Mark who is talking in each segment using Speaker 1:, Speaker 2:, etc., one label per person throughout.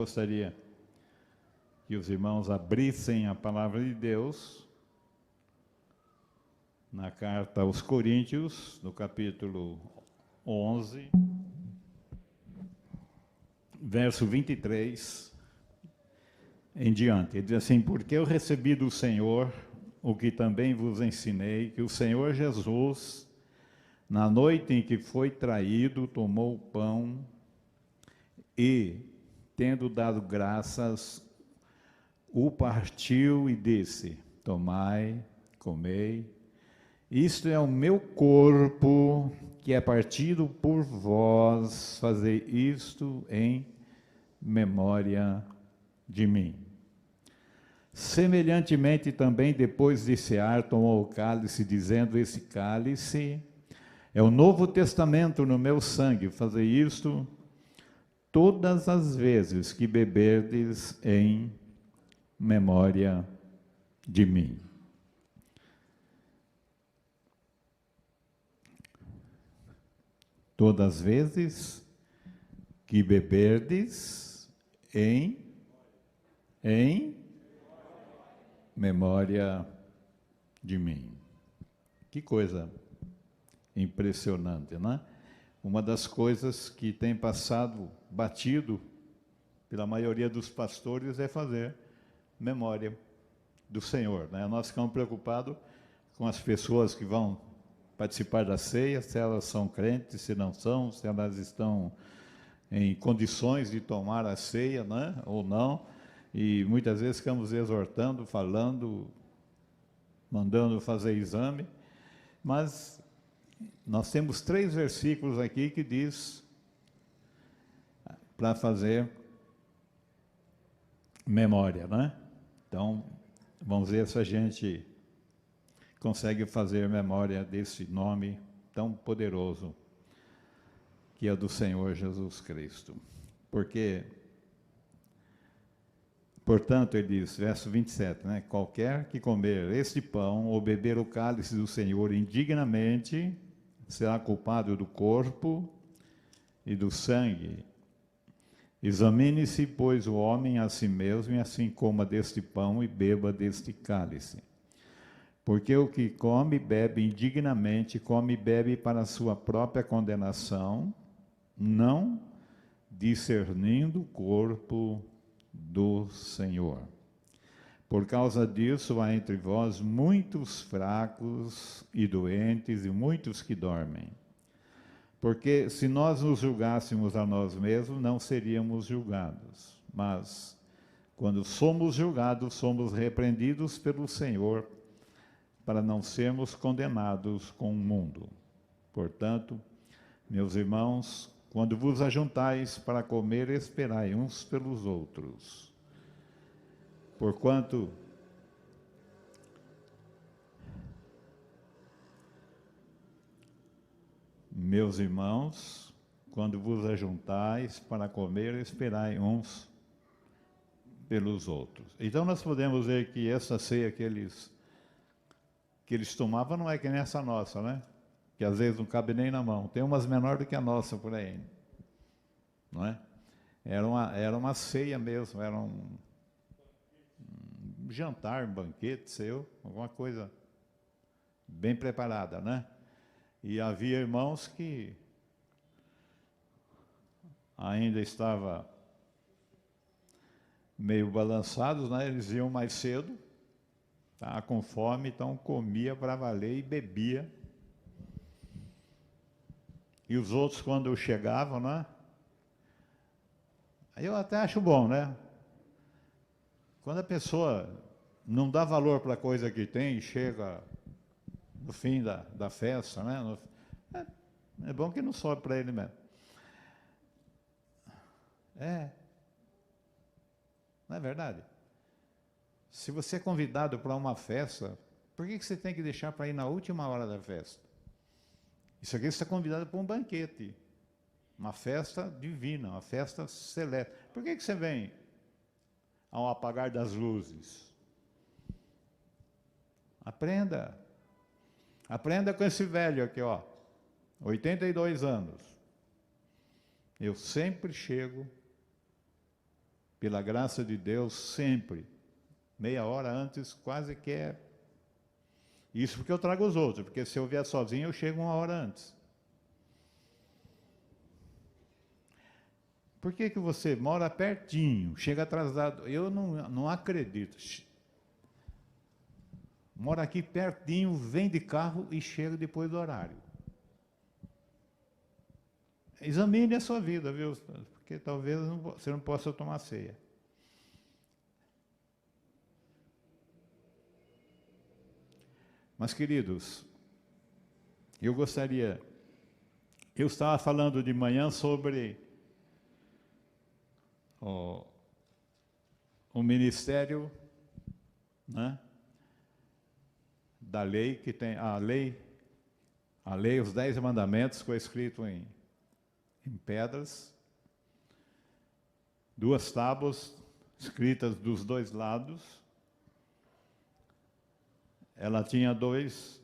Speaker 1: Gostaria que os irmãos abrissem a palavra de Deus na carta aos Coríntios, no capítulo 11, verso 23 em diante. Ele diz assim: porque eu recebi do Senhor o que também vos ensinei, que o Senhor Jesus, na noite em que foi traído, tomou o pão e, tendo dado graças, o partiu e disse: tomai, comei, isto é o meu corpo, que é partido por vós, fazei isto em memória de mim. Semelhantemente também, depois de cear, tomou o cálice, dizendo: esse cálice é o novo testamento no meu sangue, fazei isto todas as vezes que beberdes em memória de mim. Todas as vezes que beberdes em memória de mim. Que coisa impressionante, né? Uma das coisas que tem passado batido pela maioria dos pastores é fazer memória do Senhor, né? Nós ficamos preocupados com as pessoas que vão participar da ceia, se elas são crentes, se não são, se elas estão em condições de tomar a ceia, né? Ou não. E muitas vezes ficamos exortando, falando, mandando fazer exame, mas nós temos 3 versículos aqui que diz para fazer memória, né? Então, vamos ver se a gente consegue fazer memória desse nome tão poderoso que é do Senhor Jesus Cristo. Porque, portanto, ele diz, verso 27, né? Qualquer que comer este pão ou beber o cálice do Senhor indignamente será culpado do corpo e do sangue. Examine-se, pois, o homem a si mesmo, e assim coma deste pão e beba deste cálice. Porque o que come e bebe indignamente, come e bebe para a sua própria condenação, não discernindo o corpo do Senhor. Por causa disso, há entre vós muitos fracos e doentes, e muitos que dormem. Porque se nós nos julgássemos a nós mesmos, não seríamos julgados. Mas, quando somos julgados, somos repreendidos pelo Senhor, para não sermos condenados com o mundo. Portanto, meus irmãos, quando vos ajuntais para comer, esperai uns pelos outros. Porquanto meus irmãos, quando vos ajuntais para comer, esperai uns pelos outros. Então nós podemos ver que essa ceia que eles tomavam não é que nem essa nossa, né? Que às vezes não cabe nem na mão. Tem umas menores do que a nossa por aí, não é? Era uma ceia mesmo, era um jantar, um banquete seu, alguma coisa bem preparada, né? E havia irmãos que ainda estavam meio balançados, né? Eles iam mais cedo, tá, com fome, então comia para valer e bebia. E os outros, quando chegavam, né? Aí eu até acho bom, né? Quando a pessoa não dá valor para a coisa que tem e chega no fim da festa, né? É bom que não sobe para ele mesmo. Não é verdade? Se você é convidado para uma festa, por que você tem que deixar para ir na última hora da festa? Isso aqui você está convidado para um banquete, uma festa divina, uma festa celeste. Por que você vem ao apagar das luzes? Aprenda. Aprenda com esse velho aqui, ó, 82 anos. Eu sempre chego pela graça de Deus, sempre. Meia hora antes, quase que é. Isso porque eu trago os outros, porque se eu vier sozinho, eu chego uma hora antes. Por que que você mora pertinho, chega atrasado? Eu não acredito. Mora aqui pertinho, vem de carro e chega depois do horário. Examine a sua vida, viu? Porque talvez você não possa tomar ceia. Mas, queridos, eu estava falando de manhã sobre o ministério, né, da lei, que tem a lei, os 10 mandamentos, foi escrito em pedras, 2 tábuas escritas dos 2 lados. Ela tinha 2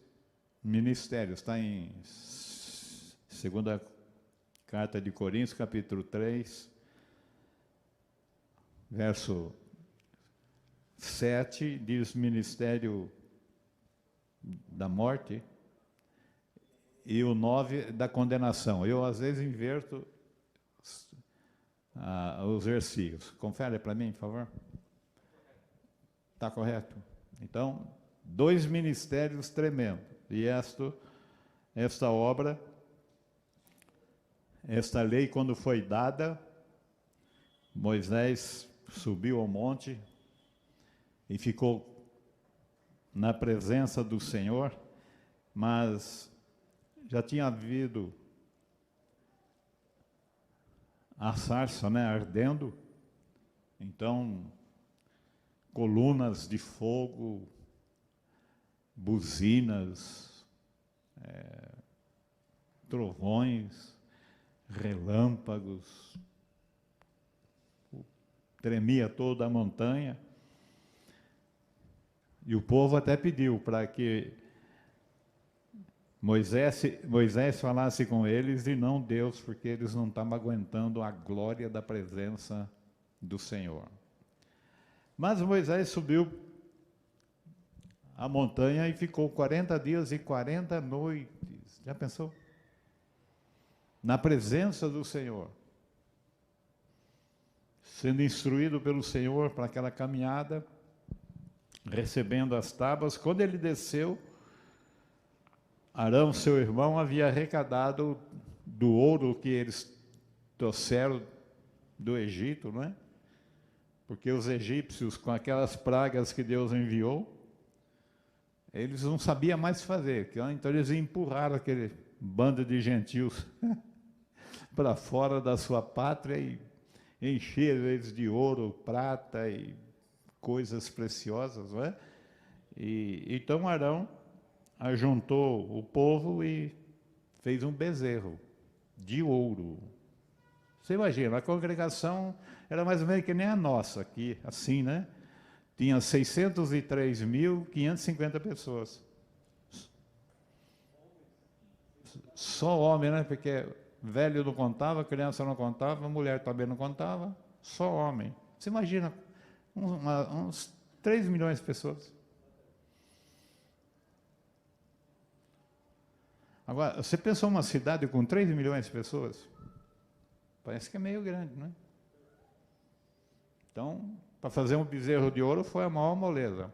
Speaker 1: ministérios, está em 2ª Carta de Coríntios, capítulo 3, verso 7, diz ministério da morte, e o 9 da condenação. Eu, às vezes, inverto os versículos. Confere para mim, por favor. Está correto? Então, 2 ministérios tremendos. E esta obra, esta lei, quando foi dada, Moisés subiu ao monte e ficou na presença do Senhor, mas já tinha havido a sarça, né, ardendo. Então, colunas de fogo, buzinas, trovões, relâmpagos, tremia toda a montanha. E o povo até pediu para que Moisés falasse com eles e não Deus, porque eles não estavam aguentando a glória da presença do Senhor. Mas Moisés subiu a montanha e ficou 40 dias e 40 noites. Já pensou? Na presença do Senhor. Sendo instruído pelo Senhor para aquela caminhada, recebendo as tábuas. Quando ele desceu, Arão, seu irmão, havia arrecadado do ouro que eles trouxeram do Egito, não é? Porque os egípcios, com aquelas pragas que Deus enviou, eles não sabiam mais fazer, então eles empurraram aquele bando de gentios para fora da sua pátria e encheram eles de ouro, prata e coisas preciosas, não é? E então Arão ajuntou o povo e fez um bezerro de ouro. Você imagina, a congregação era mais ou menos que nem a nossa aqui, assim, né? Tinha 603.550 pessoas. Só homem, né? Porque velho não contava, criança não contava, mulher também não contava, só homem. Você imagina, uns 3 milhões de pessoas. Agora, você pensou uma cidade com 3 milhões de pessoas? Parece que é meio grande, não é? Então, para fazer um bezerro de ouro foi a maior moleza.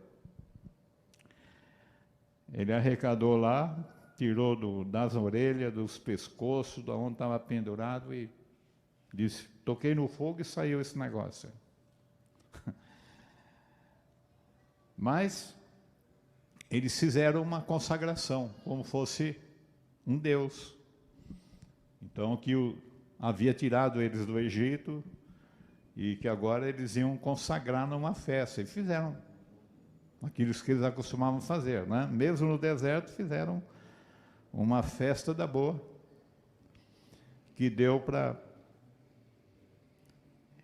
Speaker 1: Ele arrecadou lá, tirou das orelhas, dos pescoços, da onde estava pendurado e disse, toquei no fogo e saiu esse negócio. Mas eles fizeram uma consagração, como fosse um Deus. Então, que havia tirado eles do Egito e que agora eles iam consagrar numa festa. E fizeram aquilo que eles acostumavam fazer, né? Mesmo no deserto, fizeram uma festa da boa, que deu para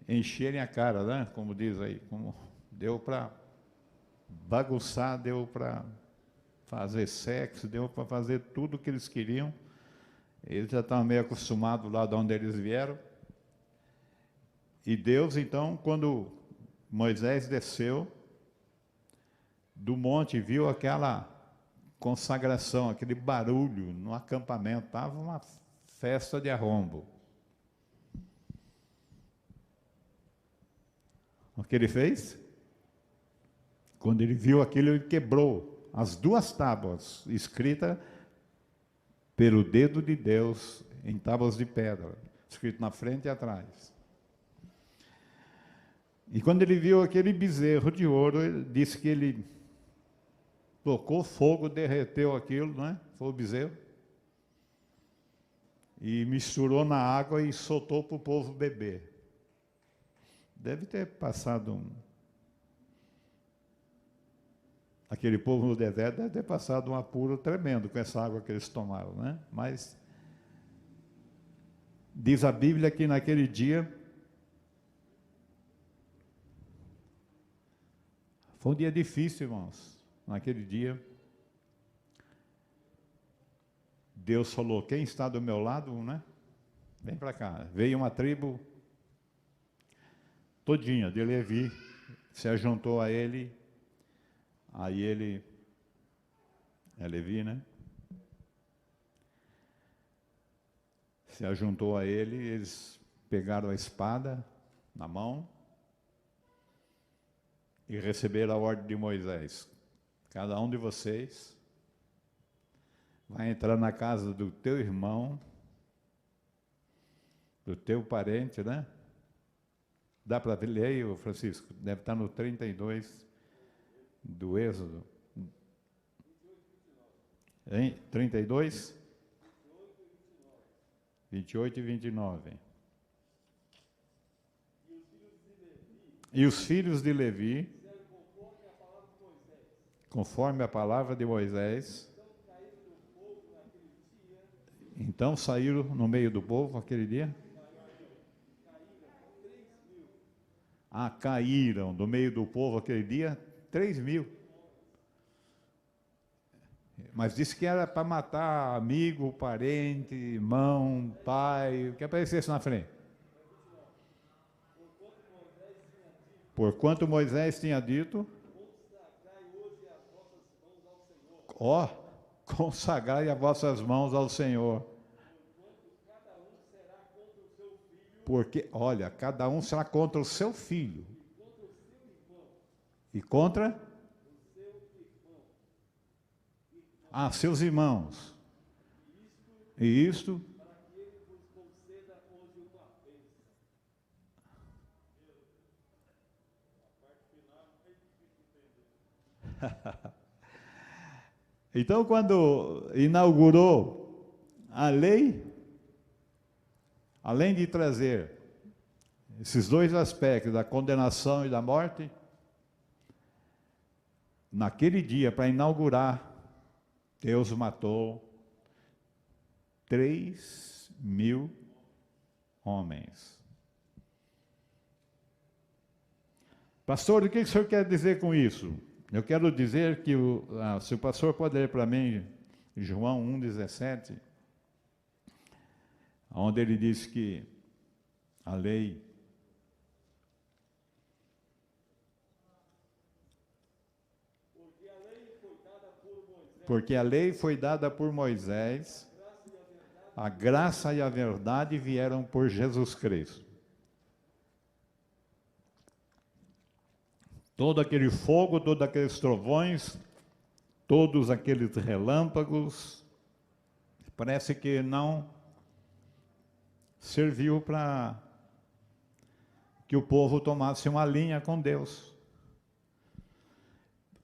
Speaker 1: encherem a cara, né? Como diz aí, como deu para bagunçar, deu para fazer sexo, deu para fazer tudo o que eles queriam. Eles já estavam meio acostumados lá de onde eles vieram. E Deus, então, quando Moisés desceu do monte, viu aquela consagração, aquele barulho no acampamento, estava uma festa de arrombo. O que ele fez? Quando ele viu aquilo, ele quebrou as 2 tábuas, escritas pelo dedo de Deus, em tábuas de pedra, escrito na frente e atrás. E quando ele viu aquele bezerro de ouro, ele disse que ele tocou fogo, derreteu aquilo, né? Foi o bezerro. E misturou na água e soltou para o povo beber. Deve ter passado aquele povo no deserto deve ter passado um apuro tremendo com essa água que eles tomaram, né? Mas diz a Bíblia que naquele dia foi um dia difícil, irmãos. Naquele dia Deus falou: quem está do meu lado, né? Vem para cá. Veio uma tribo todinha de Levi, se ajuntou a ele. Aí ele, é Levi, né? Se ajuntou a ele, eles pegaram a espada na mão e receberam a ordem de Moisés. Cada um de vocês vai entrar na casa do teu irmão, do teu parente, né? Dá para ler aí, Francisco? Deve estar no 32 do Êxodo. Hein? 32? 28 e 29. E os filhos de Levi, conforme a palavra de Moisés, então saíram no meio do povo aquele dia? Caíram do meio do povo aquele dia 3.000. Mas disse que era para matar amigo, parente, irmão, pai, o que aparecesse na frente. Porquanto Moisés tinha dito, ó, consagrai as vossas mãos ao Senhor. Porque, olha, cada um será contra o seu filho. E contra? Seus irmãos. E isto? Então, quando inaugurou a lei, além de trazer esses 2 aspectos, da condenação e da morte, naquele dia, para inaugurar, Deus matou 3.000 homens. Pastor, o que o senhor quer dizer com isso? Eu quero dizer que, se o pastor pode ler para mim, João 1,17, onde ele diz que a lei porque a lei foi dada por Moisés, a graça e a verdade vieram por Jesus Cristo. Todo aquele fogo, todos aqueles trovões, todos aqueles relâmpagos, parece que não serviu para que o povo tomasse uma linha com Deus.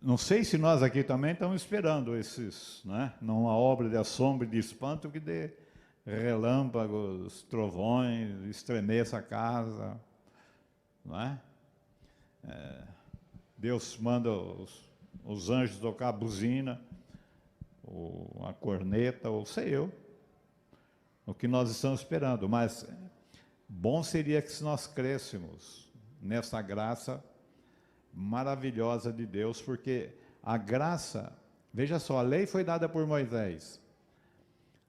Speaker 1: Não sei se nós aqui também estamos esperando esses, né, numa obra de assombro e de espanto que dê relâmpagos, trovões, estremeça a casa, não é? Deus manda os anjos tocar a buzina, ou a corneta, ou sei eu, o que nós estamos esperando. Mas bom seria que se nós crêssemos nessa graça maravilhosa de Deus, porque a graça, veja só, a lei foi dada por Moisés,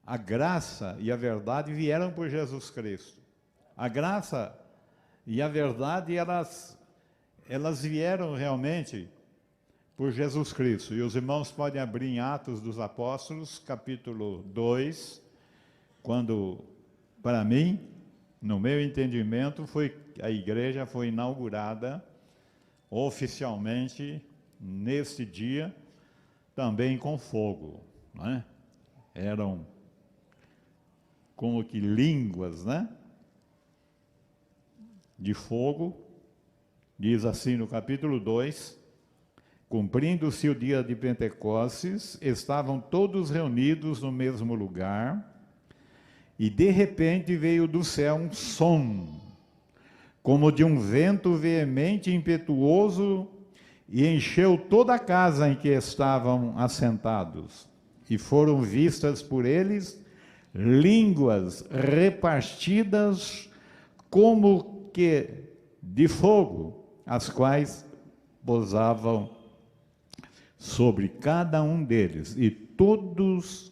Speaker 1: a graça e a verdade vieram por Jesus Cristo. A graça E a verdade, elas vieram realmente por Jesus Cristo. E os irmãos podem abrir em Atos dos Apóstolos, capítulo 2, quando, para mim, no meu entendimento, a igreja foi inaugurada oficialmente nesse dia, também com fogo, né? Eram como que línguas, né? De fogo, diz assim no capítulo 2, cumprindo-se o dia de Pentecostes, estavam todos reunidos no mesmo lugar, e de repente veio do céu um som, como de um vento veemente e impetuoso, e encheu toda a casa em que estavam assentados. E foram vistas por eles línguas repartidas como que de fogo, as quais pousavam sobre cada um deles. E todos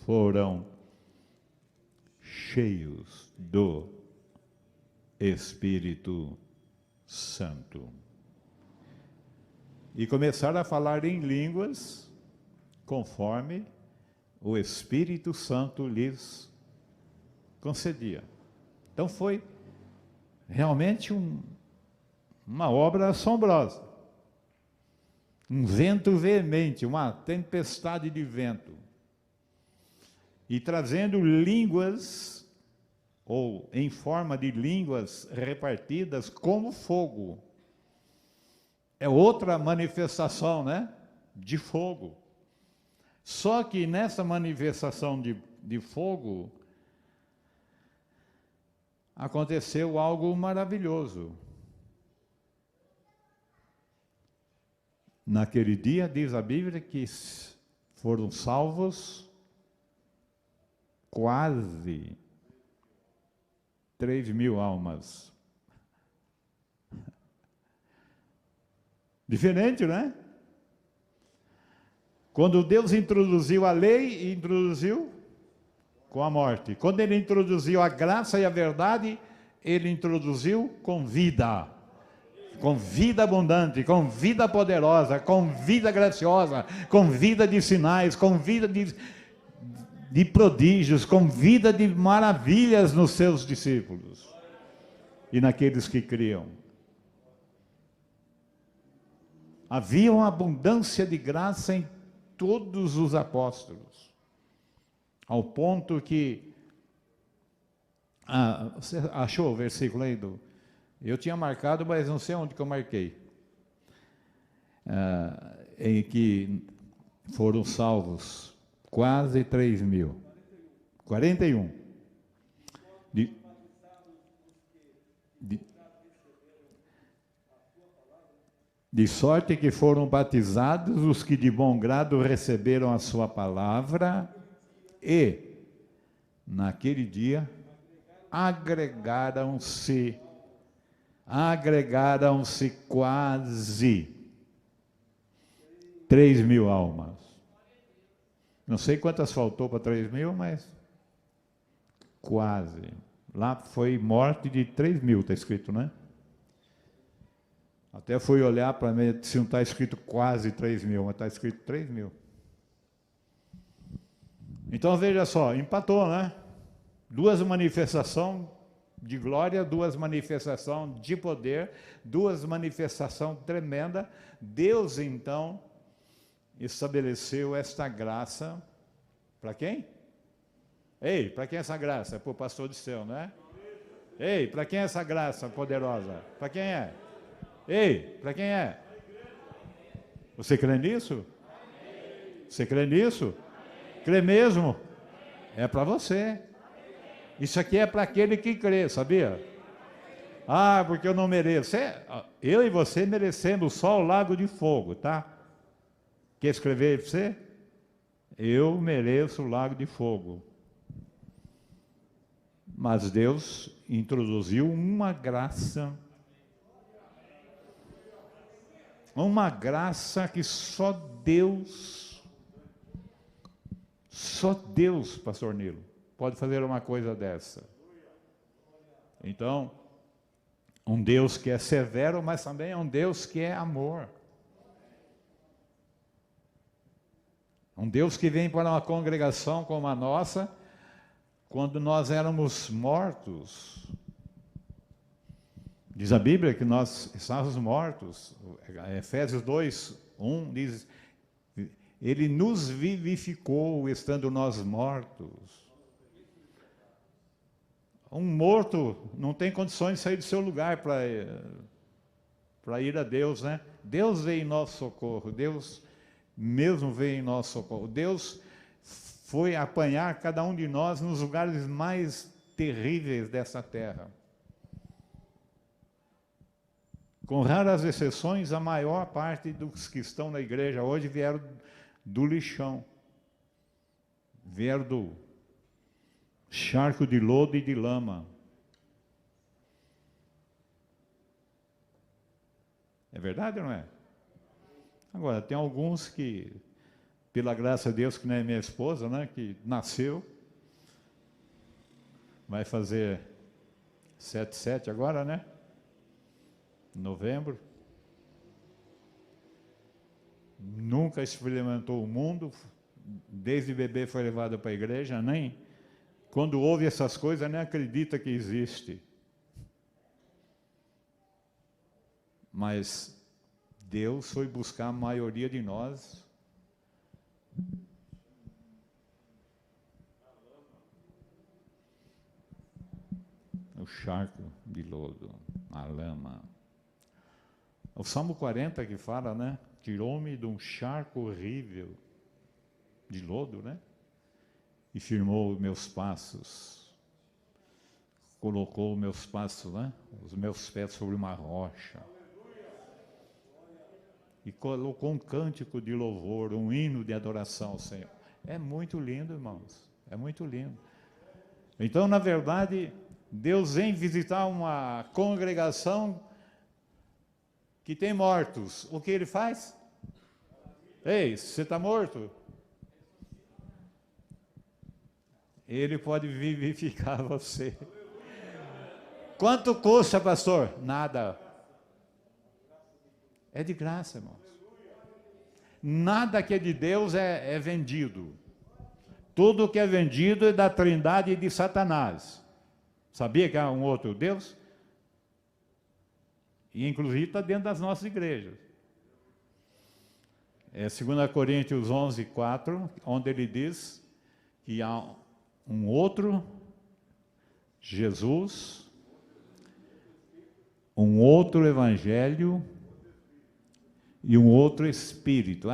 Speaker 1: foram cheios do Espírito Santo. E começaram a falar em línguas, conforme o Espírito Santo lhes concedia. Então foi realmente uma obra assombrosa. Um vento veemente, uma tempestade de vento. E trazendo línguas, ou em forma de línguas repartidas como fogo. É outra manifestação, né? De fogo. Só que nessa manifestação de fogo, aconteceu algo maravilhoso. Naquele dia, diz a Bíblia, que foram salvos quase 3.000 almas. Diferente, né? Quando Deus introduziu a lei, introduziu com a morte. Quando ele introduziu a graça e a verdade, ele introduziu com vida abundante, com vida poderosa, com vida graciosa, com vida de sinais, com vida de prodígios, com vida de maravilhas nos seus discípulos e naqueles que criam. Havia uma abundância de graça em todos os apóstolos, ao ponto que... você achou o versículo aí do... Eu tinha marcado, mas não sei onde que eu marquei. Em que foram salvos quase 3.000. 41. De sorte que foram batizados os que de bom grado receberam a sua palavra e, naquele dia, agregaram-se quase 3.000 almas. Não sei quantas faltou para 3.000, mas quase. Lá foi morte de 3.000, está escrito, né? Até fui olhar para ver se não está escrito quase 3.000, mas está escrito 3.000. Então, veja só, empatou, né? Duas manifestações de glória, duas manifestações de poder, duas manifestações tremendas. Deus, então, estabeleceu esta graça para quem? Ei, para quem é essa graça? Para o pastor de céu, não é? Ei, para quem é essa graça poderosa? Para quem é? Ei, para quem é? Você crê nisso? Você crê nisso? Crê mesmo? É para você. Isso aqui é para aquele que crê, sabia? Ah, porque eu não mereço. Eu e você merecemos só o lago de fogo, tá? Quer escrever para você? Eu mereço o lago de fogo. Mas Deus introduziu uma graça que só Deus Só Deus, pastor Nilo, pode fazer uma coisa dessa. Então, um Deus que é severo, mas também é um Deus que é amor. Um Deus que vem para uma congregação como a nossa, quando nós éramos mortos. Diz a Bíblia que nós estávamos mortos. Efésios 2, 1 diz: Ele nos vivificou estando nós mortos. Um morto não tem condições de sair do seu lugar para ir a Deus, né? Deus veio em nosso socorro, Deus mesmo veio em nosso socorro. Deus foi apanhar cada um de nós nos lugares mais terríveis dessa terra. Com raras exceções, a maior parte dos que estão na igreja hoje vieram do lixão. Vieram do charco de lodo e de lama. É verdade ou não é? Agora, tem alguns que, pela graça de Deus, que nem minha esposa, né, que nasceu, vai fazer 7/7 agora, né? Novembro. Nunca experimentou o mundo, desde bebê foi levado para a igreja, nem quando ouve essas coisas, nem acredita que existe. Mas Deus foi buscar a maioria de nós. O charco de lodo, a lama. O Salmo 40 que fala, né? Tirou-me de um charco horrível de lodo, né? E firmou meus passos. Colocou meus passos, né? Os meus pés sobre uma rocha. E colocou um cântico de louvor, um hino de adoração ao Senhor. É muito lindo, irmãos. É muito lindo. Então, na verdade, Deus vem visitar uma congregação que tem mortos. O que Ele faz? Ei, você está morto? Ele pode vivificar você. Quanto custa, pastor? Nada. É de graça, irmãos. Nada que é de Deus é vendido. Tudo que é vendido é da trindade e de Satanás. Sabia que há um outro Deus? E inclusive está dentro das nossas igrejas. É 2 Coríntios 11, 4, onde ele diz que há um outro Jesus, um outro evangelho e um outro Espírito.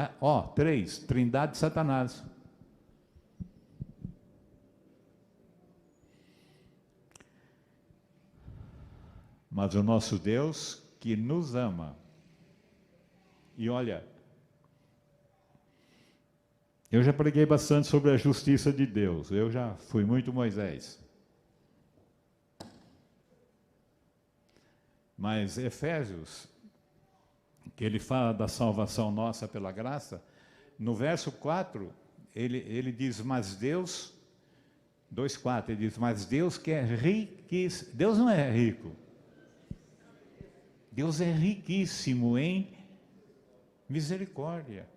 Speaker 1: Três, trindade de Satanás. Mas o nosso Deus que nos ama. E olha, eu já preguei bastante sobre a justiça de Deus. Eu já fui muito Moisés. Mas Efésios, que ele fala da salvação nossa pela graça, no verso 4, ele diz, mas Deus, 2,4, ele diz, mas Deus que é riquíssimo, Deus não é rico, Deus é riquíssimo em misericórdia.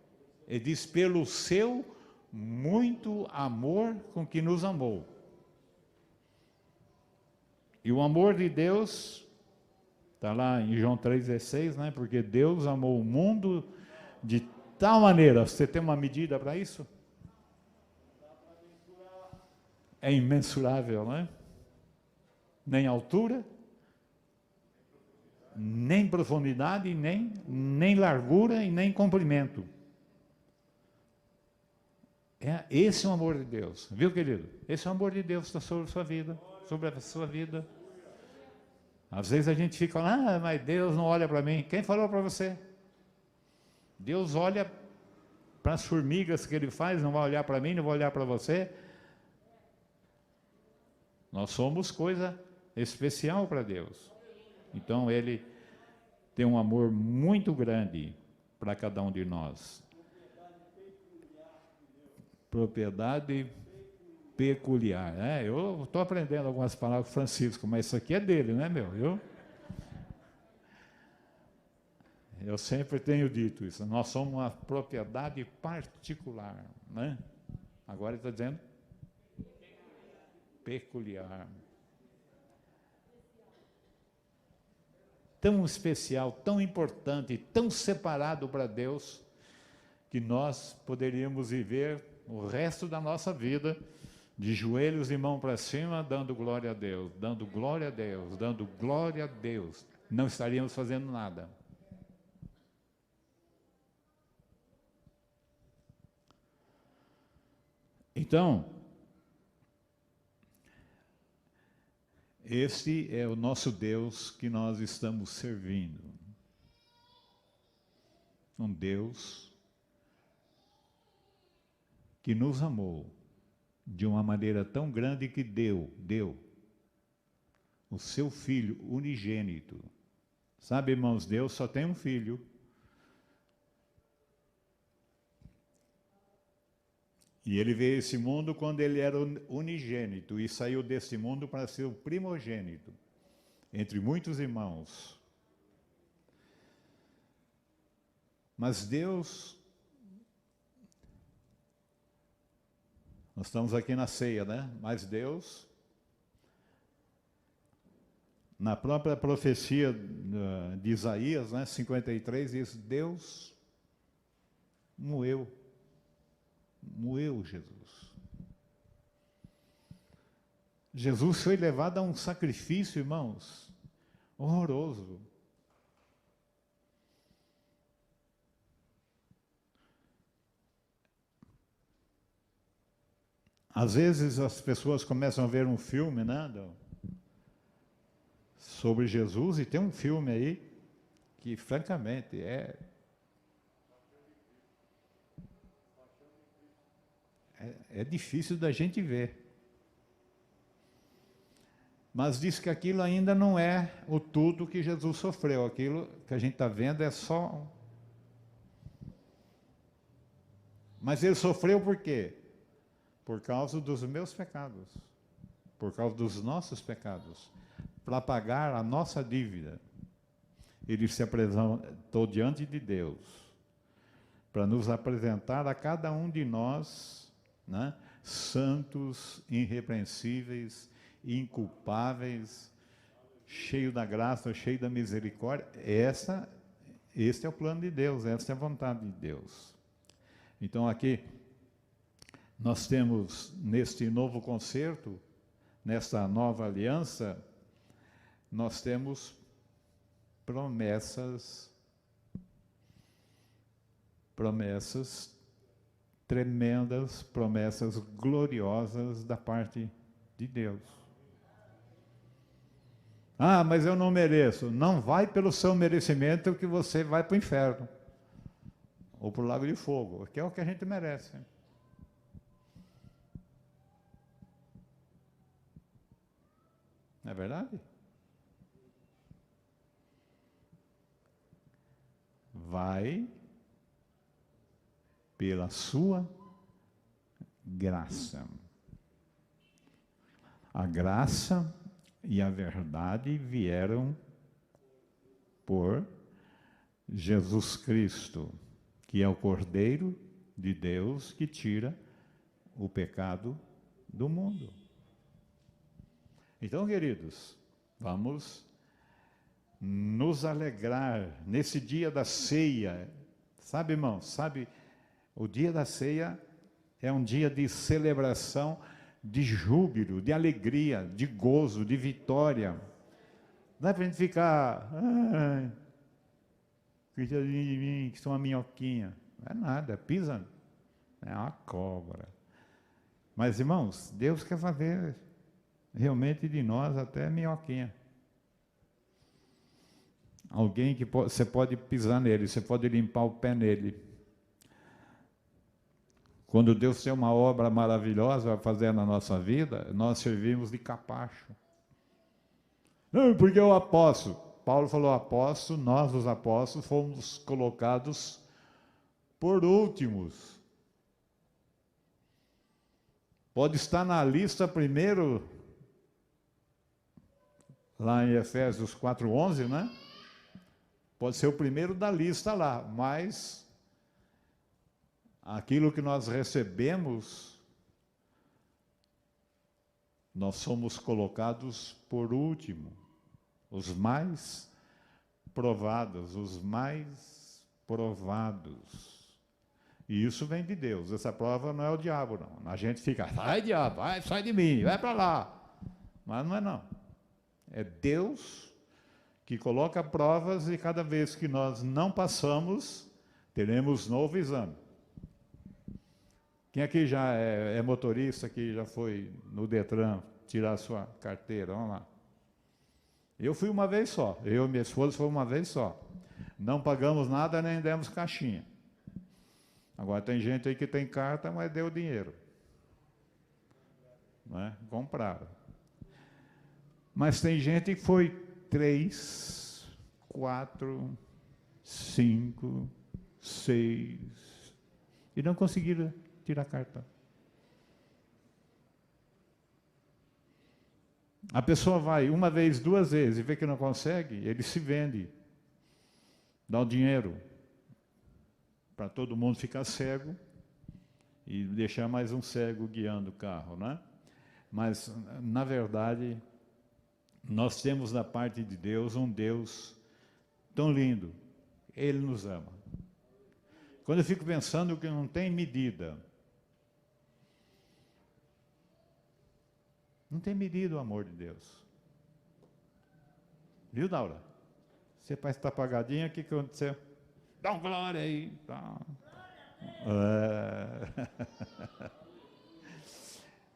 Speaker 1: Ele diz, pelo seu muito amor com que nos amou. E o amor de Deus está lá em João 3,16, né? Porque Deus amou o mundo de tal maneira. Você tem uma medida para isso? É imensurável, né? Nem altura, nem profundidade, nem largura e nem comprimento. Esse é o amor de Deus. Viu, querido? Esse é o amor de Deus que está sobre a sua vida, sobre a sua vida. Às vezes a gente fica lá, mas Deus não olha para mim. Quem falou para você? Deus olha para as formigas que Ele faz, não vai olhar para mim, não vai olhar para você. Nós somos coisa especial para Deus. Então Ele tem um amor muito grande para cada um de nós. Propriedade peculiar. Eu estou aprendendo algumas palavras com Francisco, mas isso aqui é dele, não é meu? Eu sempre tenho dito isso. Nós somos uma propriedade particular, né? Agora ele está dizendo peculiar. Tão especial, tão importante, tão separado para Deus, que nós poderíamos viver o resto da nossa vida de joelhos e mão para cima, dando glória a Deus, dando glória a Deus, dando glória a Deus. Não estaríamos fazendo nada. Então, esse é o nosso Deus que nós estamos servindo. Um Deus que nos amou de uma maneira tão grande que deu o seu Filho unigênito. Sabe, irmãos, Deus só tem um Filho. E ele veio a esse mundo quando ele era unigênito e saiu desse mundo para ser o primogênito, entre muitos irmãos. Mas Deus, nós estamos aqui na ceia, né? Mas Deus, na própria profecia de Isaías, né, 53, diz: Deus moeu Jesus. Jesus foi levado a um sacrifício, irmãos, horroroso. Às vezes as pessoas começam a ver um filme, né, sobre Jesus, e tem um filme aí que, francamente, é difícil da gente ver. Mas diz que aquilo ainda não é o tudo que Jesus sofreu. Aquilo que a gente está vendo é só... Mas ele sofreu por quê? Por causa dos meus pecados. Por causa dos nossos pecados. Para pagar a nossa dívida. Ele se apresentou diante de Deus. Para nos apresentar a cada um de nós, né, santos, irrepreensíveis, inculpáveis, cheio da graça, cheio da misericórdia. Este é o plano de Deus, esta é a vontade de Deus. Então aqui nós temos, neste novo concerto, nesta nova aliança, nós temos promessas tremendas, promessas gloriosas da parte de Deus. Ah, mas eu não mereço. Não vai pelo seu merecimento que você vai para o inferno. Ou para o lago de fogo, que é o que a gente merece. Não é verdade? Vai pela sua graça. A graça e a verdade vieram por Jesus Cristo, que é o Cordeiro de Deus que tira o pecado do mundo. Então, queridos, vamos nos alegrar nesse dia da ceia. Sabe, irmão, o dia da ceia é um dia de celebração, de júbilo, de alegria, de gozo, de vitória. Não é para a gente ficar, cuidadinho de mim, que sou uma minhoquinha. Não é nada, pisa, é uma cobra. Mas, irmãos, Deus quer fazer realmente de nós até minhoquinha. Alguém que você pode pisar nele, você pode limpar o pé nele. Quando Deus tem uma obra maravilhosa a fazer na nossa vida, nós servimos de capacho. Não, porque o apóstolo. Paulo falou apóstolo, nós os apóstolos fomos colocados por últimos. Pode estar na lista primeiro, lá em Efésios 4:11, né? Pode ser o primeiro da lista lá, mas aquilo que nós recebemos, nós somos colocados por último, os mais provados, os mais provados. E isso vem de Deus, essa prova não é o diabo, não. A gente fica, sai diabo, sai de mim, vai para lá. Mas não é não. É Deus que coloca provas e cada vez que nós não passamos, teremos novo exame. Quem aqui já é motorista, que já foi no Detran tirar a sua carteira? Vamos lá. Eu fui uma vez só, eu e minha esposa foi uma vez só. Não pagamos nada, nem demos caixinha. Agora tem gente aí que tem carta, mas deu dinheiro. Não é? Compraram. Mas tem gente que foi 3, 4, 5, 6 e não conseguiram tirar a carta. A pessoa vai uma vez, 2 vezes e vê que não consegue, ele se vende, dá o dinheiro para todo mundo ficar cego e deixar mais um cego guiando o carro, né? Mas, na verdade, nós temos da parte de Deus um Deus tão lindo. Ele nos ama. Quando eu fico pensando que não tem medida, não tem medida o amor de Deus. Viu, Daura? Você parece estar apagadinha, o que aconteceu? Dá um glória aí. Tá.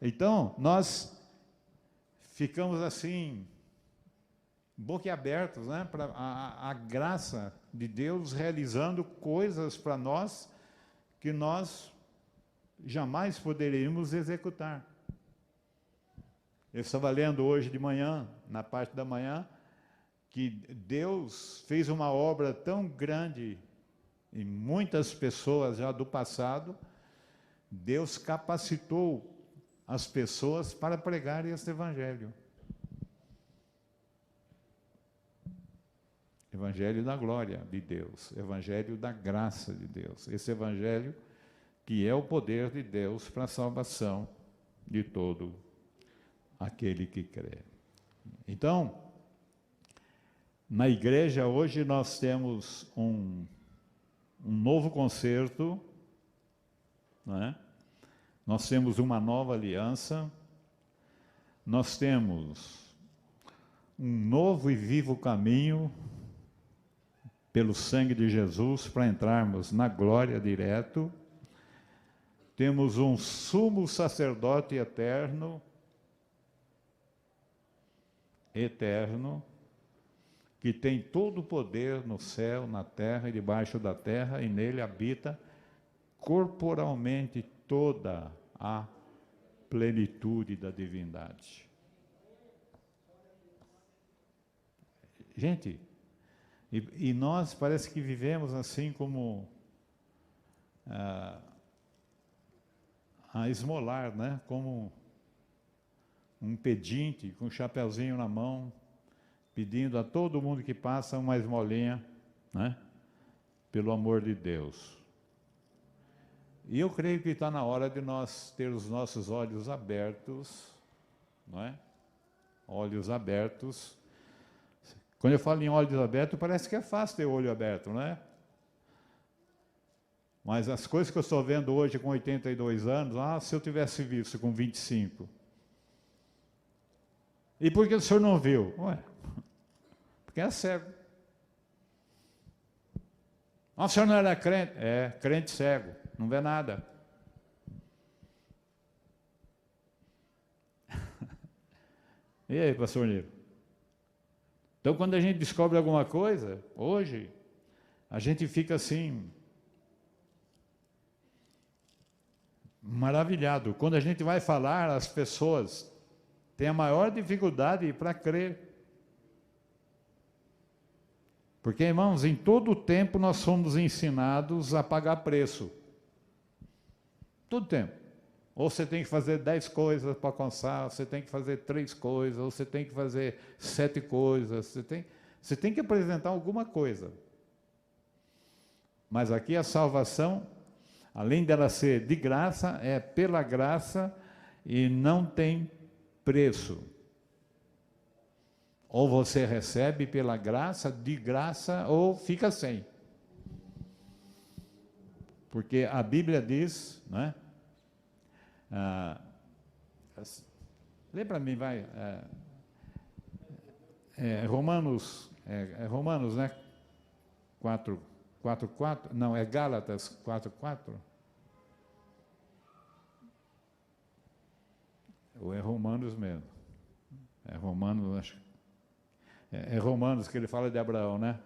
Speaker 1: Então, nós ficamos assim, boquiabertos, né, para a graça de Deus realizando coisas para nós que nós jamais poderíamos executar. Eu estava lendo hoje de manhã, na parte da manhã, que Deus fez uma obra tão grande em muitas pessoas já do passado. Deus capacitou as pessoas para pregarem esse evangelho. Evangelho da glória de Deus, evangelho da graça de Deus. Esse evangelho que é o poder de Deus para a salvação de todo aquele que crê. Então, na igreja hoje nós temos um novo concerto, né? Nós temos uma nova aliança, nós temos um novo e vivo caminho pelo sangue de Jesus para entrarmos na glória direto. Temos um sumo sacerdote eterno, que tem todo o poder no céu, na terra e debaixo da terra, e nele habita corporalmente toda a plenitude da divindade. Gente, e nós parece que vivemos assim como a esmolar, né? Como um pedinte com um chapeuzinho na mão, pedindo a todo mundo que passa uma esmolinha, né? Pelo amor de Deus. E eu creio que está na hora de nós ter os nossos olhos abertos, não é? Olhos abertos. Quando eu falo em olhos abertos, parece que é fácil ter o olho aberto, não é? Mas as coisas que eu estou vendo hoje com 82 anos, se eu tivesse visto com 25. E por que o senhor não viu? Ué, porque é cego. O senhor não era crente? É, crente cego, não vê nada. E aí, pastor Nilo? Então, quando a gente descobre alguma coisa, hoje, a gente fica assim, maravilhado. Quando a gente vai falar, as pessoas têm a maior dificuldade para crer. Porque, irmãos, em todo o tempo nós somos ensinados a pagar preço. Todo tempo. Ou você tem que fazer 10 coisas para alcançar, você tem que fazer 3 coisas, ou você tem que fazer 7 coisas, você tem que apresentar alguma coisa. Mas aqui a salvação, além dela ser de graça, é pela graça e não tem preço. Ou você recebe pela graça, de graça, ou fica sem. Porque a Bíblia diz, né? Lê para mim, vai. Romanos, né? 4:4. Não, é Gálatas 4:4. Ou é Romanos mesmo? É Romanos, acho. É Romanos que ele fala de Abraão, né?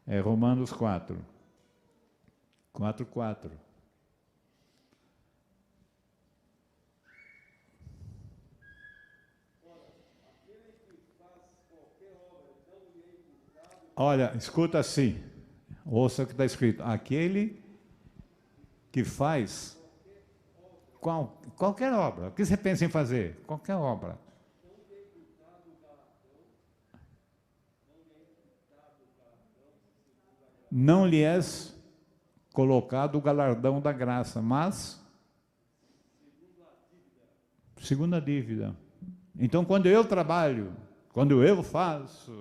Speaker 1: É Romanos 4:4. Olha, escuta assim, ouça o que está escrito. Aquele que faz qualquer obra. O que você pensa em fazer? Qualquer obra. Não lhe és colocado o galardão da graça, mas segundo a dívida. Então, quando eu trabalho, quando eu faço,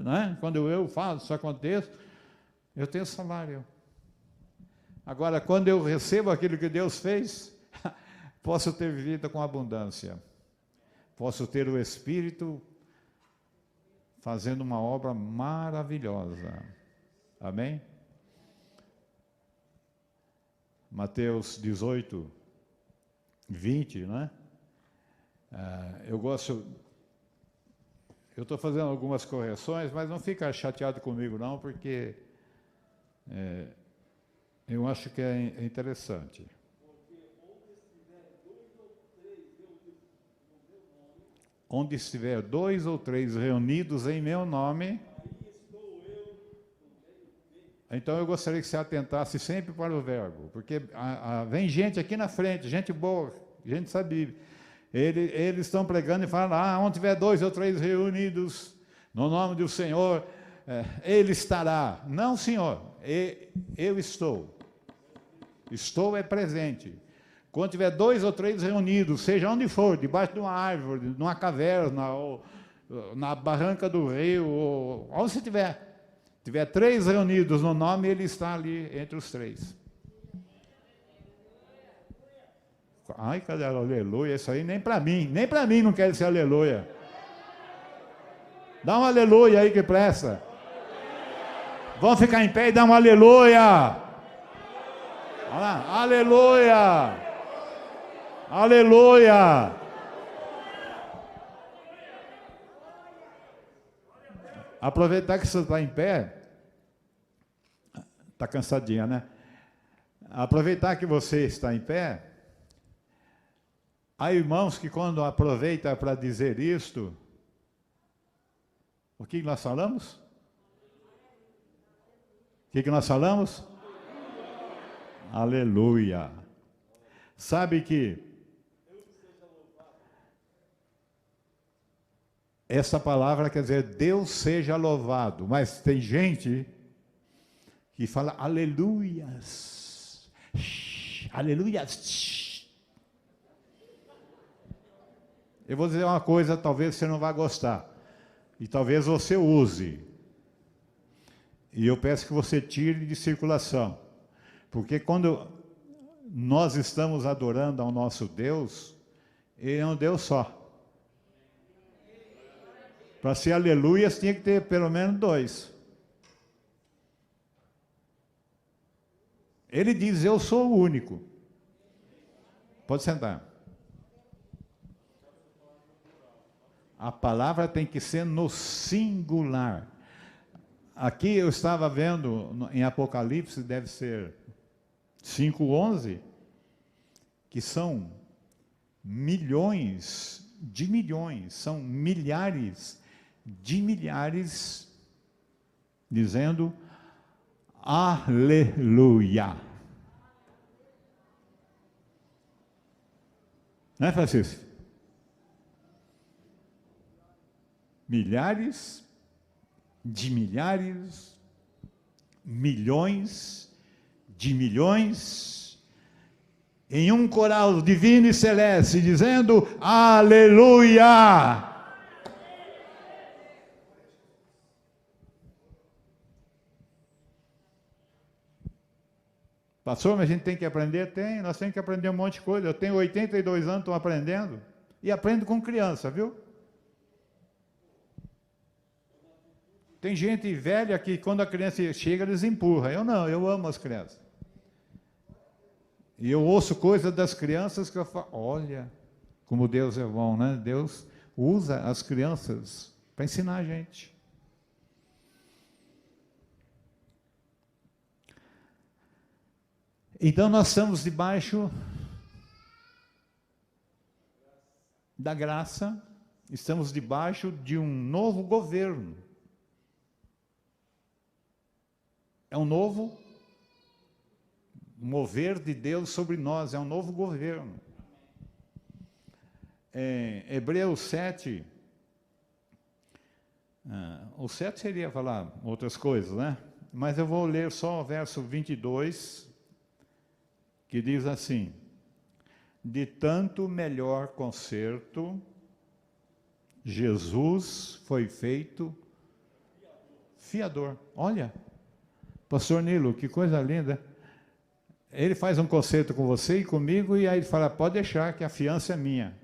Speaker 1: né? Quando eu faço, aconteça, eu tenho salário. Agora, quando eu recebo aquilo que Deus fez, posso ter vida com abundância. Posso ter o Espírito fazendo uma obra maravilhosa. Amém? Mateus 18:20, né? Eu estou fazendo algumas correções, mas não fica chateado comigo não, porque eu acho que é interessante. Onde estiver 2 ou 3 reunidos em meu nome, então eu gostaria que você atentasse sempre para o verbo, porque vem gente aqui na frente, gente boa, gente sabia. Eles estão pregando e falam, onde tiver 2 ou 3 reunidos no nome do Senhor, Ele estará. Não, Senhor, eu estou. Estou é presente. Quando tiver 2 ou 3 reunidos, seja onde for, debaixo de uma árvore, numa caverna, ou na barranca do rio, ou onde você tiver 3 reunidos no nome, Ele está ali entre os 3. Ai, cadê o aleluia? Isso aí nem para mim não quer dizer aleluia. Dá um aleluia aí que presta. Vamos ficar em pé e dar um aleluia. Olha lá, aleluia. Aleluia. Aproveitar que você está em pé. Está cansadinha, né? Aproveitar que você está em pé. Há irmãos que quando aproveitam para dizer isto, o que nós falamos? O que nós falamos? Aleluia. Sabe que essa palavra quer dizer Deus seja louvado, mas tem gente que fala aleluias. Aleluias. Eu vou dizer uma coisa, talvez você não vá gostar. E talvez você use. E eu peço que você tire de circulação. Porque quando nós estamos adorando ao nosso Deus, Ele é um Deus só. Para ser aleluias, tinha que ter pelo menos 2. Ele diz, eu sou o único. Pode sentar. A palavra tem que ser no singular. Aqui eu estava vendo em Apocalipse, deve ser 5:11, que são milhões de milhões, são milhares de milhares, dizendo aleluia. Né, Francisco? Milhares de milhares, milhões de milhões, em um coral divino e celeste, dizendo: Aleluia! Pastor, mas a gente tem que aprender? Tem, nós temos que aprender um monte de coisa. Eu tenho 82 anos, estou aprendendo, e aprendo com criança, viu? Tem gente velha que quando a criança chega, eles empurram. Eu não, eu amo as crianças. E eu ouço coisas das crianças que eu falo, olha, como Deus é bom, né? Deus usa as crianças para ensinar a gente. Então nós estamos debaixo da graça, estamos debaixo de um novo governo. É um novo mover de Deus sobre nós, é um novo governo. Hebreus 7, o 7 seria falar outras coisas, né? Mas eu vou ler só o verso 22, que diz assim: de tanto melhor concerto, Jesus foi feito fiador. Olha, pastor Nilo, que coisa linda. Ele faz um concerto com você e comigo, e aí ele fala, pode deixar que a fiança é minha.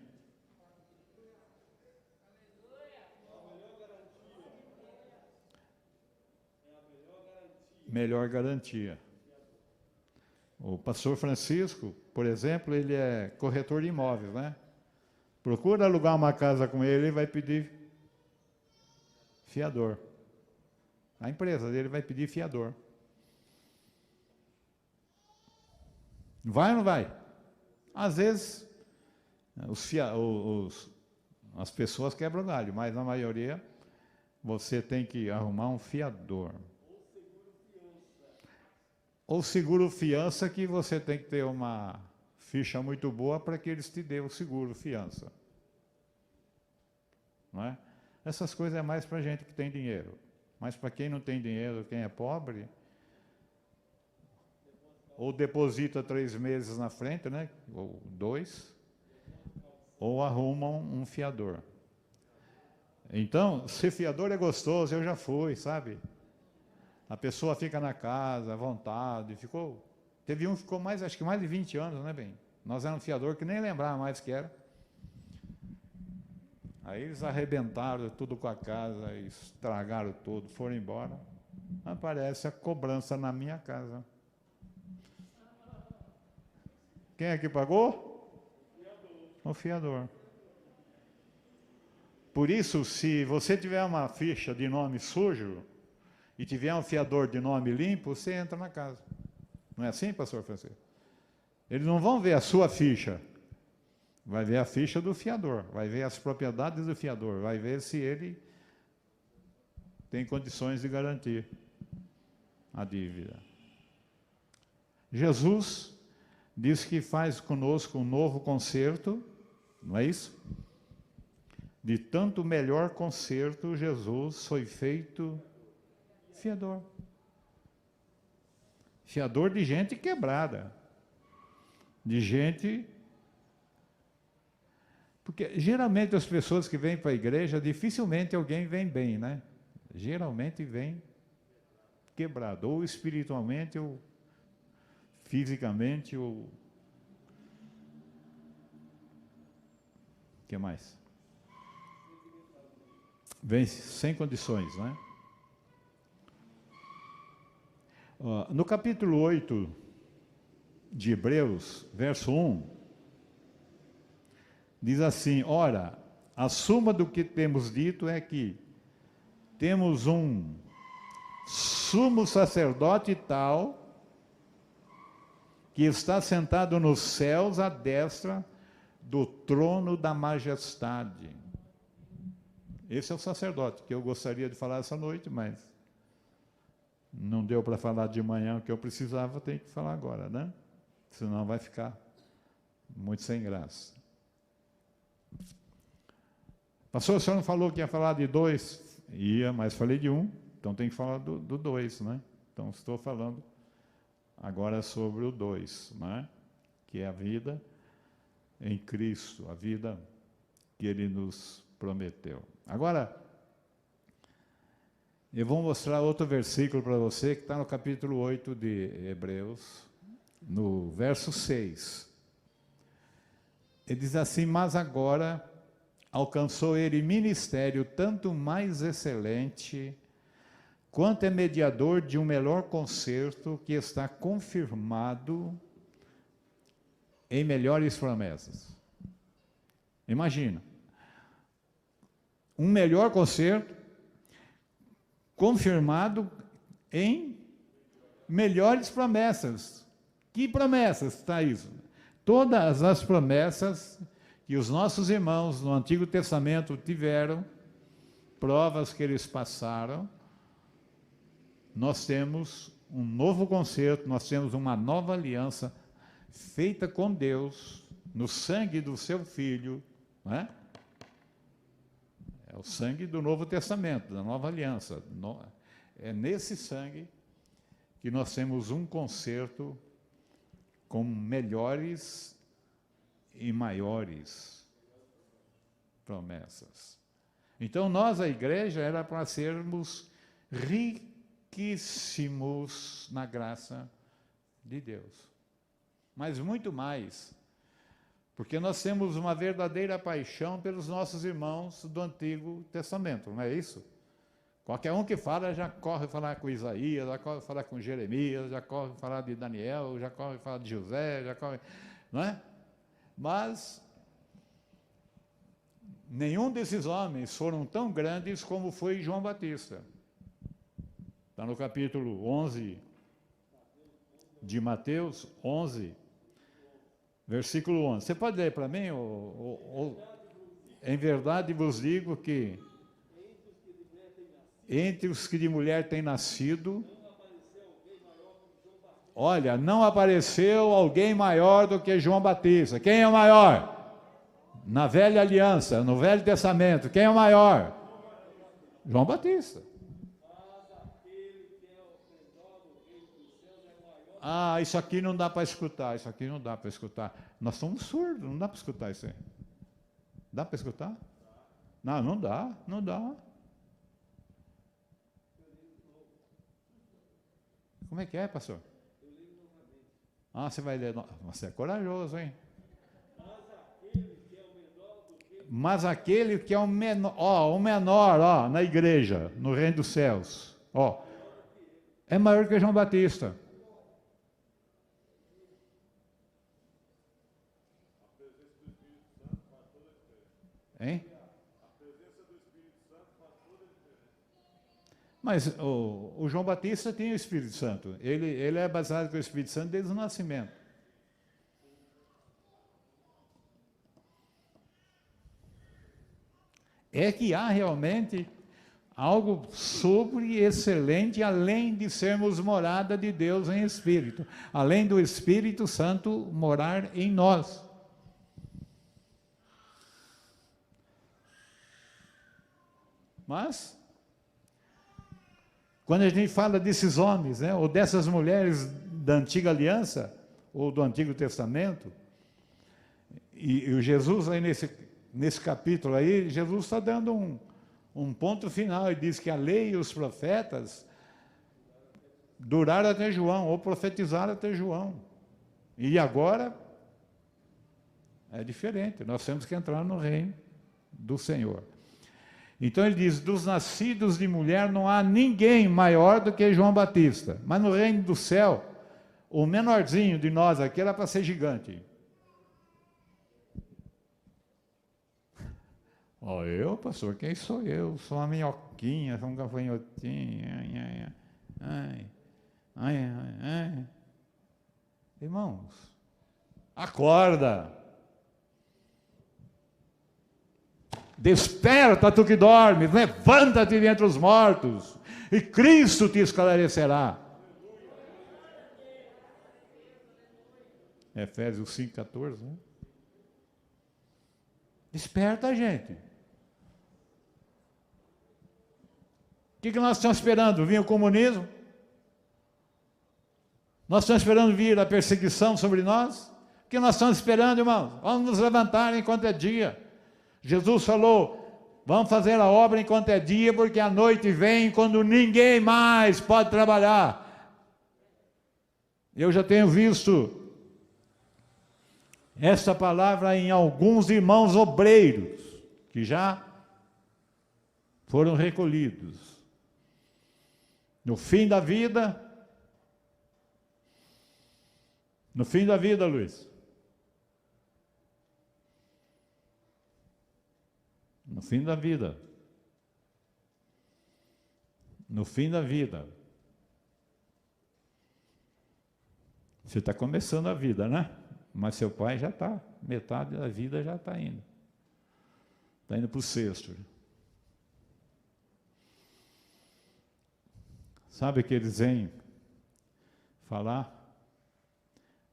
Speaker 1: Melhor garantia. O pastor Francisco, por exemplo, ele é corretor de imóveis, né? Procura alugar uma casa com ele, ele vai pedir fiador. A empresa dele vai pedir fiador. Vai ou não vai? Às vezes, as pessoas quebram galho, mas na maioria, você tem que arrumar um fiador. Ou seguro fiança, que você tem que ter uma ficha muito boa para que eles te dêem o seguro fiança. Não é? Essas coisas é mais para gente que tem dinheiro. Mas para quem não tem dinheiro, quem é pobre, ou deposita 3 meses na frente, né? Ou 2, ou arrumam um fiador. Então, ser fiador é gostoso, eu já fui, sabe? A pessoa fica na casa, à vontade, teve um que ficou acho que mais de 20 anos, né, bem? Nós éramos um fiador que nem lembrava mais que era. Aí eles arrebentaram tudo com a casa, estragaram tudo, foram embora. Aparece a cobrança na minha casa. Quem é que pagou? O fiador. Por isso, se você tiver uma ficha de nome sujo e tiver um fiador de nome limpo, você entra na casa. Não é assim, pastor Francisco? Eles não vão ver a sua ficha. Vai ver a ficha do fiador, vai ver as propriedades do fiador, vai ver se ele tem condições de garantir a dívida. Jesus diz que faz conosco um novo concerto, não é isso? De tanto melhor concerto, Jesus foi feito fiador. Fiador de gente quebrada, de gente... Porque geralmente as pessoas que vêm para a igreja, dificilmente alguém vem bem, né? Geralmente vem quebrado, ou espiritualmente, ou fisicamente, ou... O que mais? Vem sem condições, né? No capítulo 8 de Hebreus, verso 1, diz assim, ora, a suma do que temos dito é que temos um sumo sacerdote tal, que está sentado nos céus à destra do trono da majestade. Esse é o sacerdote que eu gostaria de falar essa noite, mas não deu para falar de manhã o que eu precisava, tenho que falar agora, né? Senão vai ficar muito sem graça. Pastor, o senhor não falou que ia falar de 2? Ia, mas falei de 1, então tem que falar do 2, né? Então estou falando agora sobre o 2, né? Que é a vida em Cristo, a vida que Ele nos prometeu. Agora, eu vou mostrar outro versículo para você, que está no capítulo 8 de Hebreus, no verso 6. Ele diz assim: mas agora alcançou ele ministério tanto mais excelente, quanto é mediador de um melhor concerto, que está confirmado em melhores promessas. Imagina, um melhor concerto confirmado em melhores promessas. Que promessas está isso? Todas as promessas que os nossos irmãos no Antigo Testamento tiveram, provas que eles passaram, nós temos um novo concerto, nós temos uma nova aliança feita com Deus, no sangue do seu Filho, não é? É o sangue do Novo Testamento, da nova aliança. É nesse sangue que nós temos um concerto com melhores e maiores promessas. Então, nós, a igreja, era para sermos riquíssimos na graça de Deus. Mas muito mais, porque nós temos uma verdadeira paixão pelos nossos irmãos do Antigo Testamento, não é isso? Qualquer um que fala, já corre falar com Isaías, já corre falar com Jeremias, já corre falar de Daniel, já corre falar de José, já corre, não é? Mas nenhum desses homens foram tão grandes como foi João Batista. Está no capítulo 11 de Mateus, 11, versículo 11. Você pode ler para mim? Em verdade vos digo que entre os que de mulher têm nascido, olha, não apareceu alguém maior do que João Batista. Quem é o maior? Na velha aliança, no Velho Testamento, quem é o maior? João Batista. Ah, isso aqui não dá para escutar, isso aqui não dá para escutar. Nós somos surdos, não dá para escutar isso aí. Dá para escutar? Não, não dá, não dá. Como é que é, pastor? Ah, você vai ler. Você é corajoso, hein? Mas aquele que é o menor, ó, o menor, ó, na igreja, no reino dos céus, ó, é maior que João Batista. Hein? Mas o João Batista tem o Espírito Santo. Ele é baseado com o Espírito Santo desde o nascimento. É que há realmente algo sobre excelente, além de sermos morada de Deus em Espírito, além do Espírito Santo morar em nós. Mas, quando a gente fala desses homens, né, ou dessas mulheres da antiga aliança, ou do Antigo Testamento, e o Jesus aí nesse capítulo aí, Jesus está dando um ponto final, e diz que a lei e os profetas duraram até João, ou profetizaram até João. E agora é diferente, nós temos que entrar no reino do Senhor. Então ele diz, dos nascidos de mulher não há ninguém maior do que João Batista. Mas no reino do céu, o menorzinho de nós aqui era para ser gigante. Ó, eu, pastor, quem sou eu? Sou uma minhoquinha, sou um gafanhotinho. Ai. Irmãos, acorda. Desperta, tu que dormes, levanta-te dentre os mortos, e Cristo te esclarecerá. Efésios 5,14, né? Desperta, gente. O que nós estamos esperando? Vir o comunismo? Nós estamos esperando vir a perseguição sobre nós? O que nós estamos esperando, irmãos? Vamos nos levantar enquanto é dia. Jesus falou, vamos fazer a obra enquanto é dia, porque a noite vem quando ninguém mais pode trabalhar. Eu já tenho visto esta palavra em alguns irmãos obreiros, que já foram recolhidos. No fim da vida, Luiz, no fim da vida, você está começando a vida, né? Mas seu pai já está, metade da vida já está indo. Está indo para o sexto. Sabe que eles vêm falar,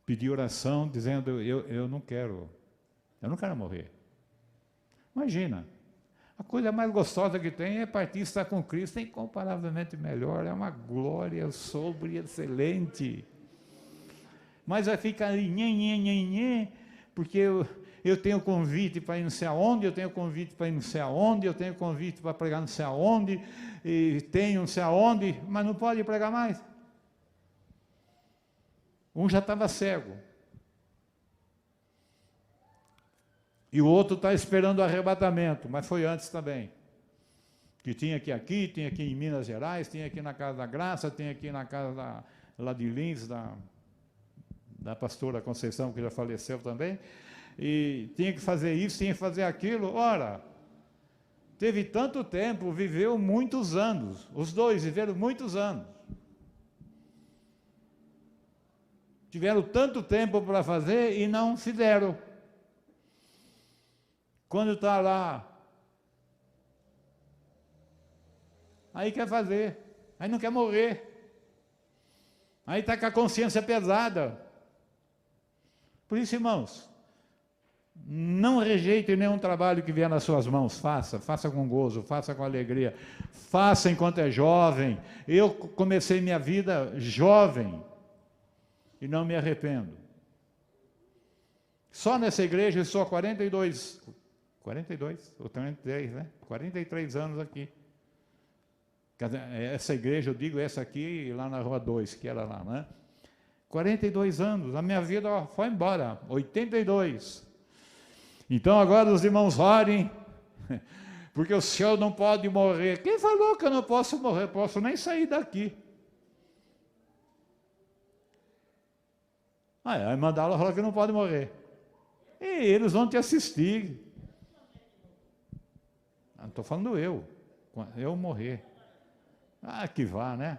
Speaker 1: pedir oração, dizendo, eu não quero morrer. Imagina, a coisa mais gostosa que tem é partir e estar com Cristo, é incomparavelmente melhor, é uma glória sobre excelente. Mas vai ficar ali, porque eu tenho convite para ir não sei aonde, eu tenho convite para ir não sei aonde, eu tenho convite para pregar não sei aonde, e tenho não sei aonde, mas não pode pregar mais. Um já estava cego. E o outro está esperando o arrebatamento, mas foi antes também. Que tinha aqui, tinha aqui em Minas Gerais, tinha aqui na Casa da Graça, tinha aqui na casa lá de Lins, da pastora Conceição, que já faleceu também, e tinha que fazer isso, tinha que fazer aquilo. Ora, teve tanto tempo, viveu muitos anos, os dois viveram muitos anos. Tiveram tanto tempo para fazer e não fizeram. Quando está lá, aí quer fazer, aí não quer morrer, aí está com a consciência pesada. Por isso, irmãos, não rejeite nenhum trabalho que vier nas suas mãos, faça com gozo, faça com alegria, faça enquanto é jovem. Eu comecei minha vida jovem e não me arrependo. Só nessa igreja eu estou há 42 ou 43, né? 43 anos aqui. Essa igreja, eu digo essa aqui, lá na Rua 2, que era lá, né? 42 anos, a minha vida foi embora, 82. Então agora os irmãos orem, porque o senhor não pode morrer. Quem falou que eu não posso morrer? Posso nem sair daqui. Aí mandaram falar que não pode morrer. E eles vão te assistir. Não estou falando eu morrer. Ah, que vá, né?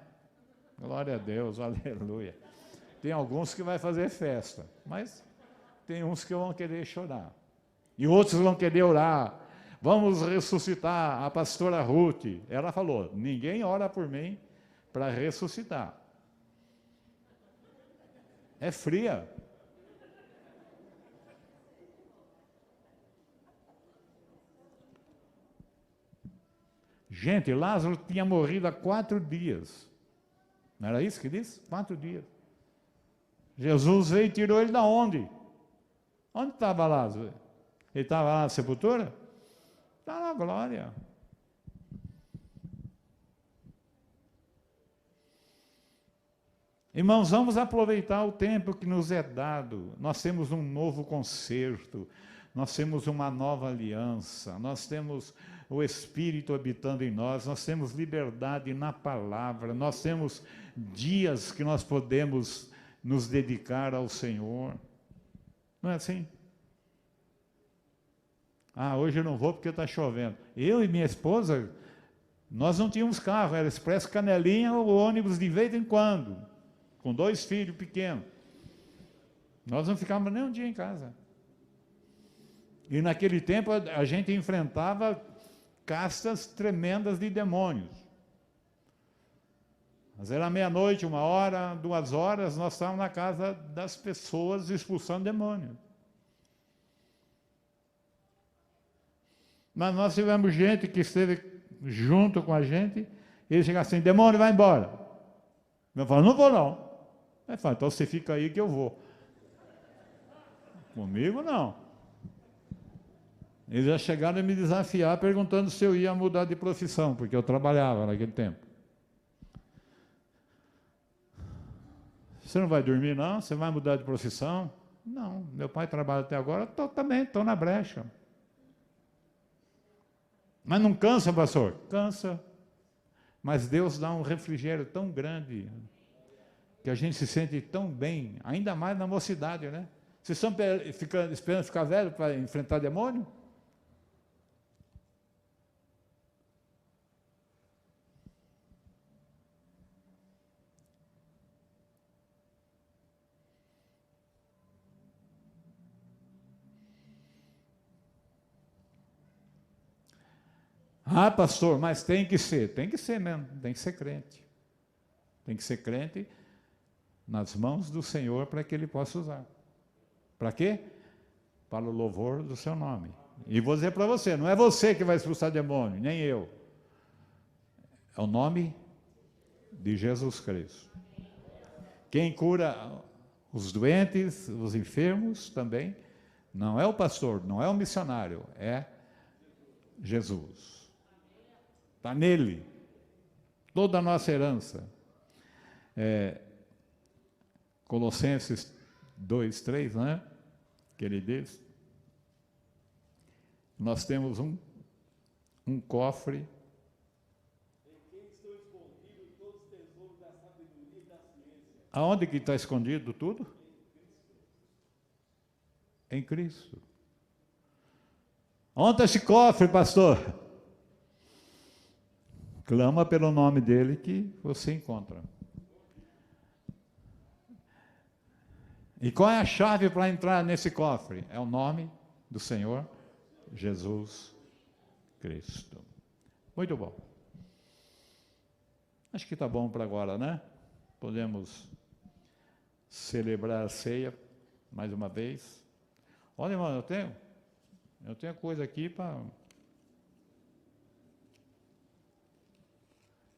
Speaker 1: Glória a Deus, aleluia. Tem alguns que vai fazer festa, mas tem uns que vão querer chorar. E outros vão querer orar. Vamos ressuscitar a pastora Ruth. Ela falou, ninguém ora por mim para ressuscitar. É fria. Gente, Lázaro tinha morrido há 4 dias. Não era isso que disse? 4 dias. Jesus veio e tirou ele da onde? Onde estava Lázaro? Ele estava lá na sepultura? Está na glória. Irmãos, vamos aproveitar o tempo que nos é dado. Nós temos um novo concerto, nós temos uma nova aliança, nós temos o Espírito habitando em nós, nós temos liberdade na palavra, nós temos dias que nós podemos nos dedicar ao Senhor. Não é assim? Ah, hoje eu não vou porque está chovendo. Eu e minha esposa, nós não tínhamos carro, era Expresso Canelinha ou ônibus de vez em quando, com 2 filhos pequenos. Nós não ficávamos nem um dia em casa. E naquele tempo a gente enfrentava castas tremendas de demônios. Mas era meia-noite, 1 hora, 2 horas, nós estávamos na casa das pessoas expulsando demônios. Mas nós tivemos gente que esteve junto com a gente, e ele chega assim, demônio, vai embora. Eu falo, não vou não. Ele fala, então você fica aí que eu vou. Comigo não. Eles já chegaram a me desafiar perguntando se eu ia mudar de profissão, porque eu trabalhava naquele tempo. Você não vai dormir não? Você vai mudar de profissão? Não, meu pai trabalha até agora, também estou na brecha. Mas não cansa, pastor? Cansa. Mas Deus dá um refrigério tão grande, que a gente se sente tão bem, ainda mais na mocidade, né? Vocês estão esperando ficar velho para enfrentar demônio? Ah, pastor, mas tem que ser mesmo, tem que ser crente. Tem que ser crente nas mãos do Senhor para que Ele possa usar. Para quê? Para o louvor do seu nome. E vou dizer para você, não é você que vai expulsar demônio, nem eu. É o nome de Jesus Cristo. Quem cura os doentes, os enfermos também, não é o pastor, não é o missionário, é Jesus. Está nele. Toda a nossa herança. Colossenses 2:3, né? Que ele diz. Nós temos um cofre. Em quem estão escondidos todos os tesouros da sabedoria e da ciência. Aonde que está escondido tudo? Em Cristo. Onde está esse cofre, pastor? Clama pelo nome dele que você encontra. E qual é a chave para entrar nesse cofre? É o nome do Senhor Jesus Cristo. Muito bom. Acho que está bom para agora, né? Podemos celebrar a ceia mais uma vez. Olha, irmão, eu tenho coisa aqui para...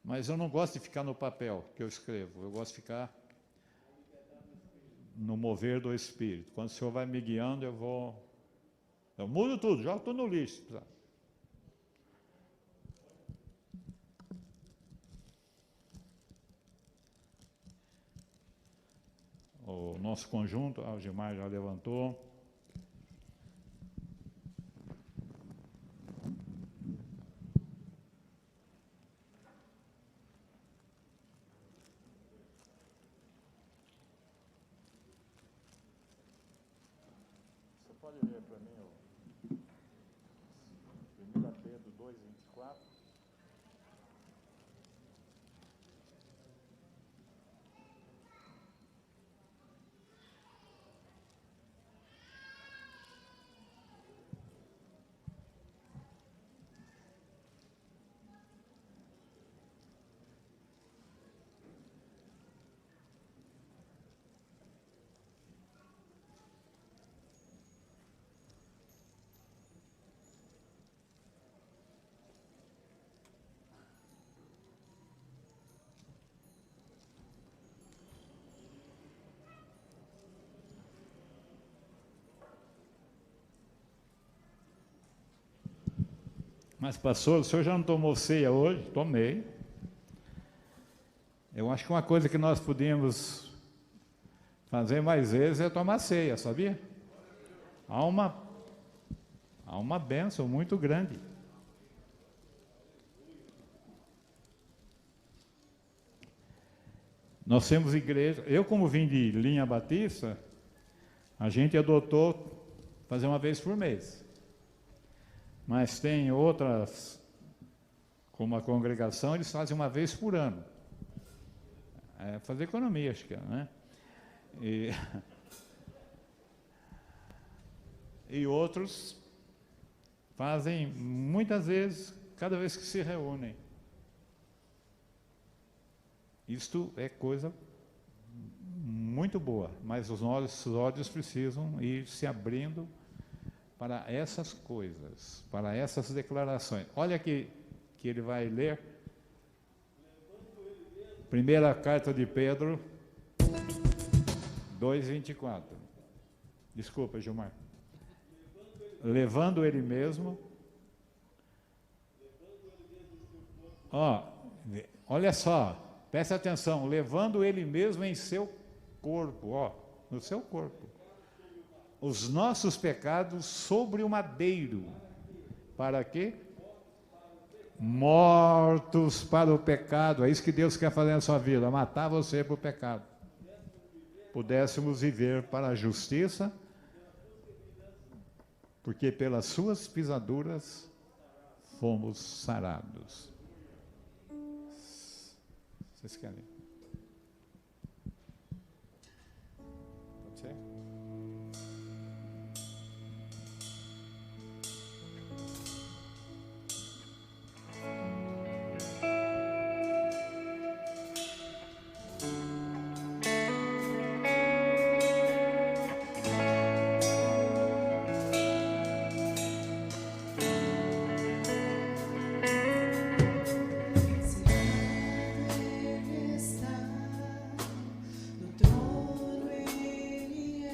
Speaker 1: Mas eu não gosto de ficar no papel que eu escrevo, eu gosto de ficar no mover do Espírito. Quando o Senhor vai me guiando, eu mudo tudo, jogo tudo no lixo. O nosso conjunto, o Gilmar já levantou. Pode ler para mim o 1 Pedro 2:24. Mas, pastor, o senhor já não tomou ceia hoje? Tomei. Eu acho que uma coisa que nós podíamos fazer mais vezes é tomar ceia, sabia? Há uma bênção muito grande. Nós temos igreja, eu como vim de linha batista, a gente adotou fazer uma vez por mês. Mas tem outras, como a congregação, eles fazem uma vez por ano. É fazer economia, acho que é, né? E outros fazem muitas vezes, cada vez que se reúnem. Isto é coisa muito boa, mas os nossos olhos precisam ir se abrindo para essas coisas, para essas declarações. Olha que ele vai ler. Primeira carta de Pedro 2:24. Desculpa, Gilmar. Levando ele mesmo. Olha só, preste atenção, levando ele mesmo em seu corpo, no seu corpo, os nossos pecados sobre o madeiro. Para quê? Mortos para o pecado. É isso que Deus quer fazer na sua vida, matar você para o pecado. Pudéssemos viver para a justiça, porque pelas suas pisaduras fomos sarados. Vocês querem? Pode ser?
Speaker 2: No trono ele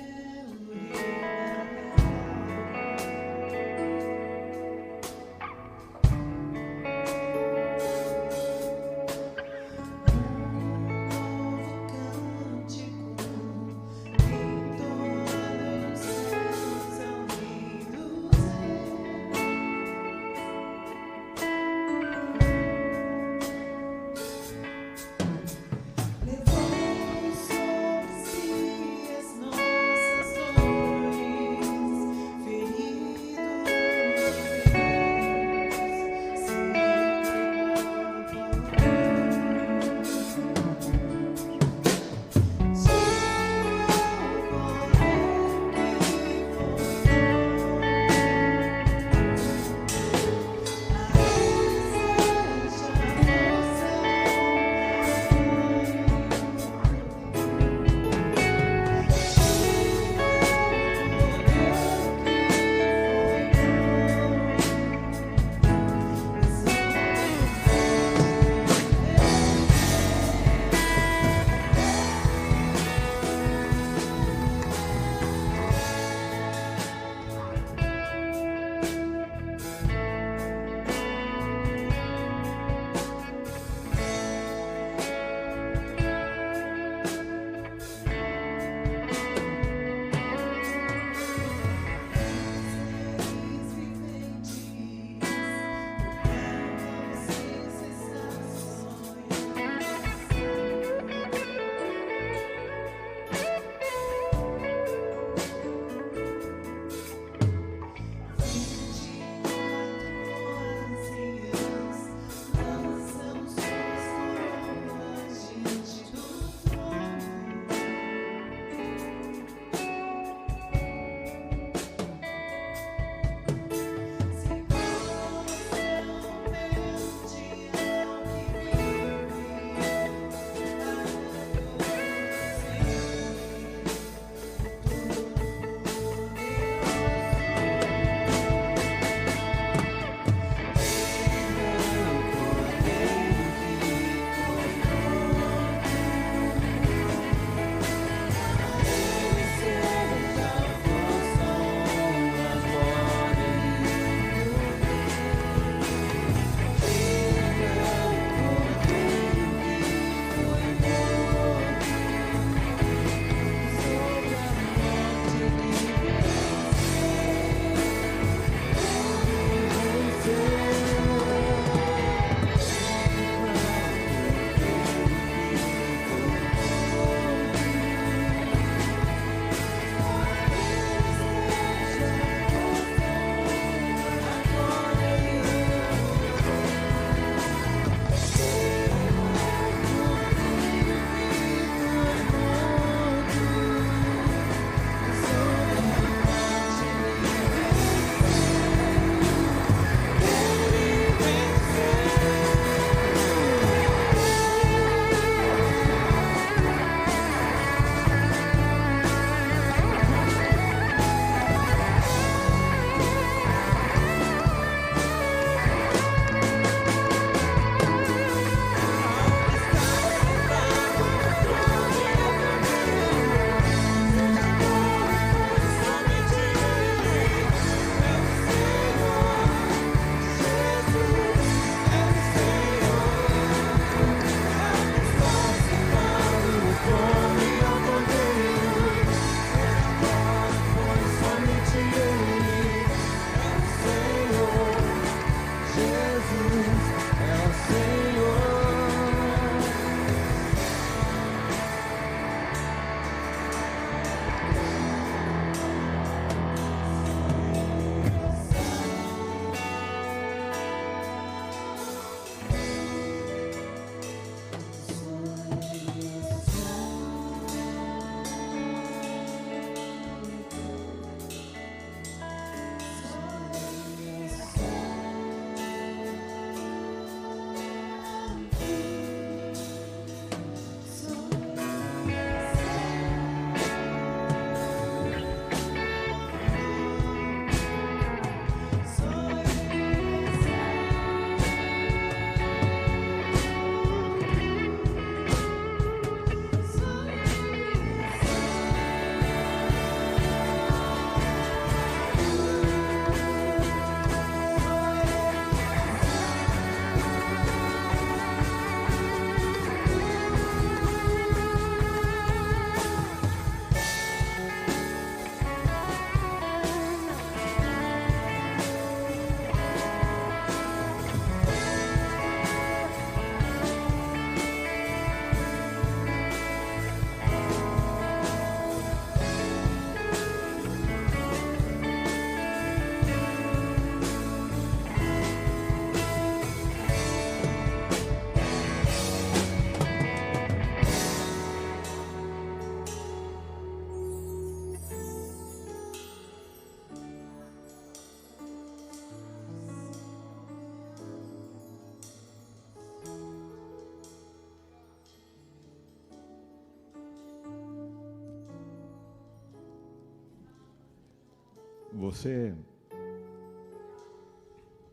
Speaker 1: Você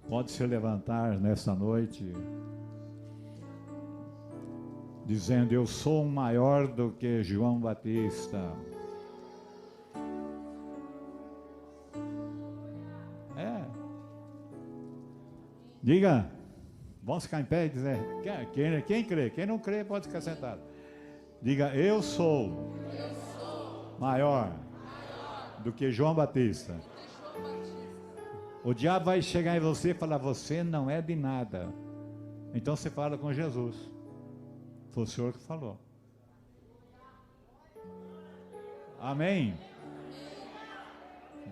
Speaker 1: pode se levantar nesta noite dizendo: eu sou maior do que João Batista. Diga, vamos ficar em pé e dizer, quem crê, quem não crê pode ficar sentado. Diga, eu sou maior do que João Batista. O diabo vai chegar em você e falar: você não é de nada. Então você fala com Jesus. Foi o Senhor que falou. Amém?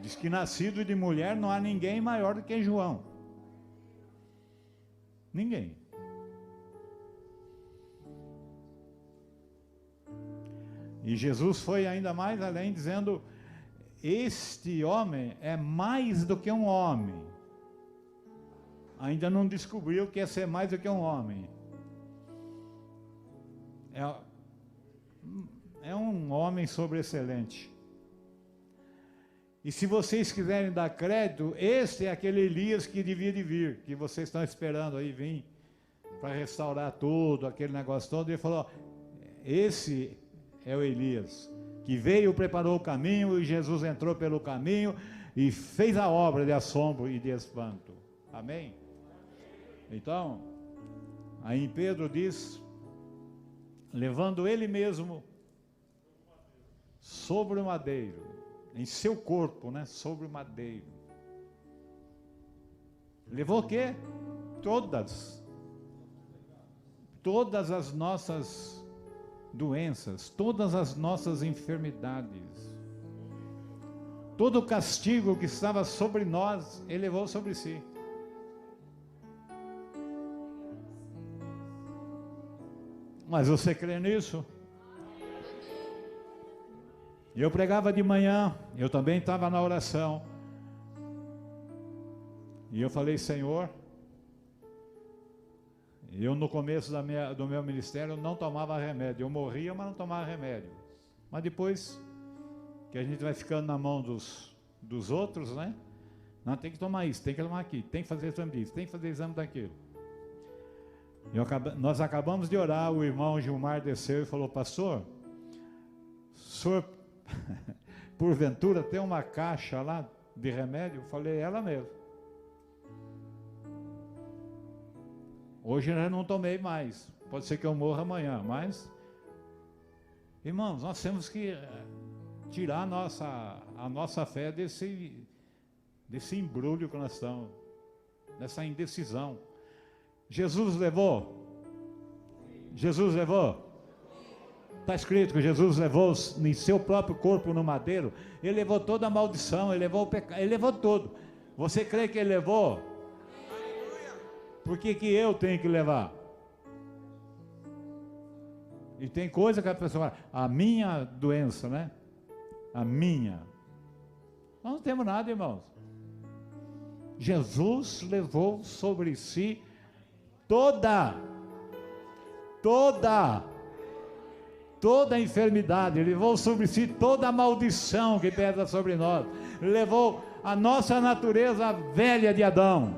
Speaker 1: Diz que nascido de mulher não há ninguém maior do que João. Ninguém. E Jesus foi ainda mais além, dizendo: este homem é mais do que um homem. Ainda não descobriu o que é ser mais do que um homem. É um homem sobreexcelente. E se vocês quiserem dar crédito, este é aquele Elias que devia de vir, que vocês estão esperando aí vir, para restaurar tudo, aquele negócio todo. Ele falou: esse é o Elias, que veio, preparou o caminho, e Jesus entrou pelo caminho e fez a obra de assombro e de espanto. Amém? Então, aí Pedro diz, levando ele mesmo sobre o madeiro, em seu corpo, né, sobre o madeiro. Levou o quê? Todas as nossas doenças, todas as nossas enfermidades, todo o castigo que estava sobre nós, ele levou sobre si. Mas você crê nisso? Eu pregava de manhã, eu também estava na oração, e eu falei: Senhor, eu no começo do meu ministério não tomava remédio, eu morria, mas não tomava remédio. Mas depois que a gente vai ficando na mão dos outros, né? Não, tem que tomar isso, tem que tomar aqui, tem que fazer exame disso, tem que fazer exame daquilo. Nós acabamos de orar, o irmão Gilmar desceu e falou: pastor, o senhor porventura tem uma caixa lá de remédio? Eu falei: ela mesmo. Hoje eu já não tomei mais, pode ser que eu morra amanhã, mas, irmãos, nós temos que tirar a nossa fé desse embrulho que nós estamos, dessa indecisão. Jesus levou? Jesus levou? Está escrito que Jesus levou em seu próprio corpo no madeiro. Ele levou toda a maldição, ele levou o pecado, ele levou tudo. Você crê que ele levou? Por que eu tenho que levar? E tem coisa que a pessoa fala: a minha doença, né? A minha. Nós não temos nada, irmãos. Jesus levou sobre si toda a enfermidade, levou sobre si toda a maldição que pesa sobre nós, levou a nossa natureza velha de Adão,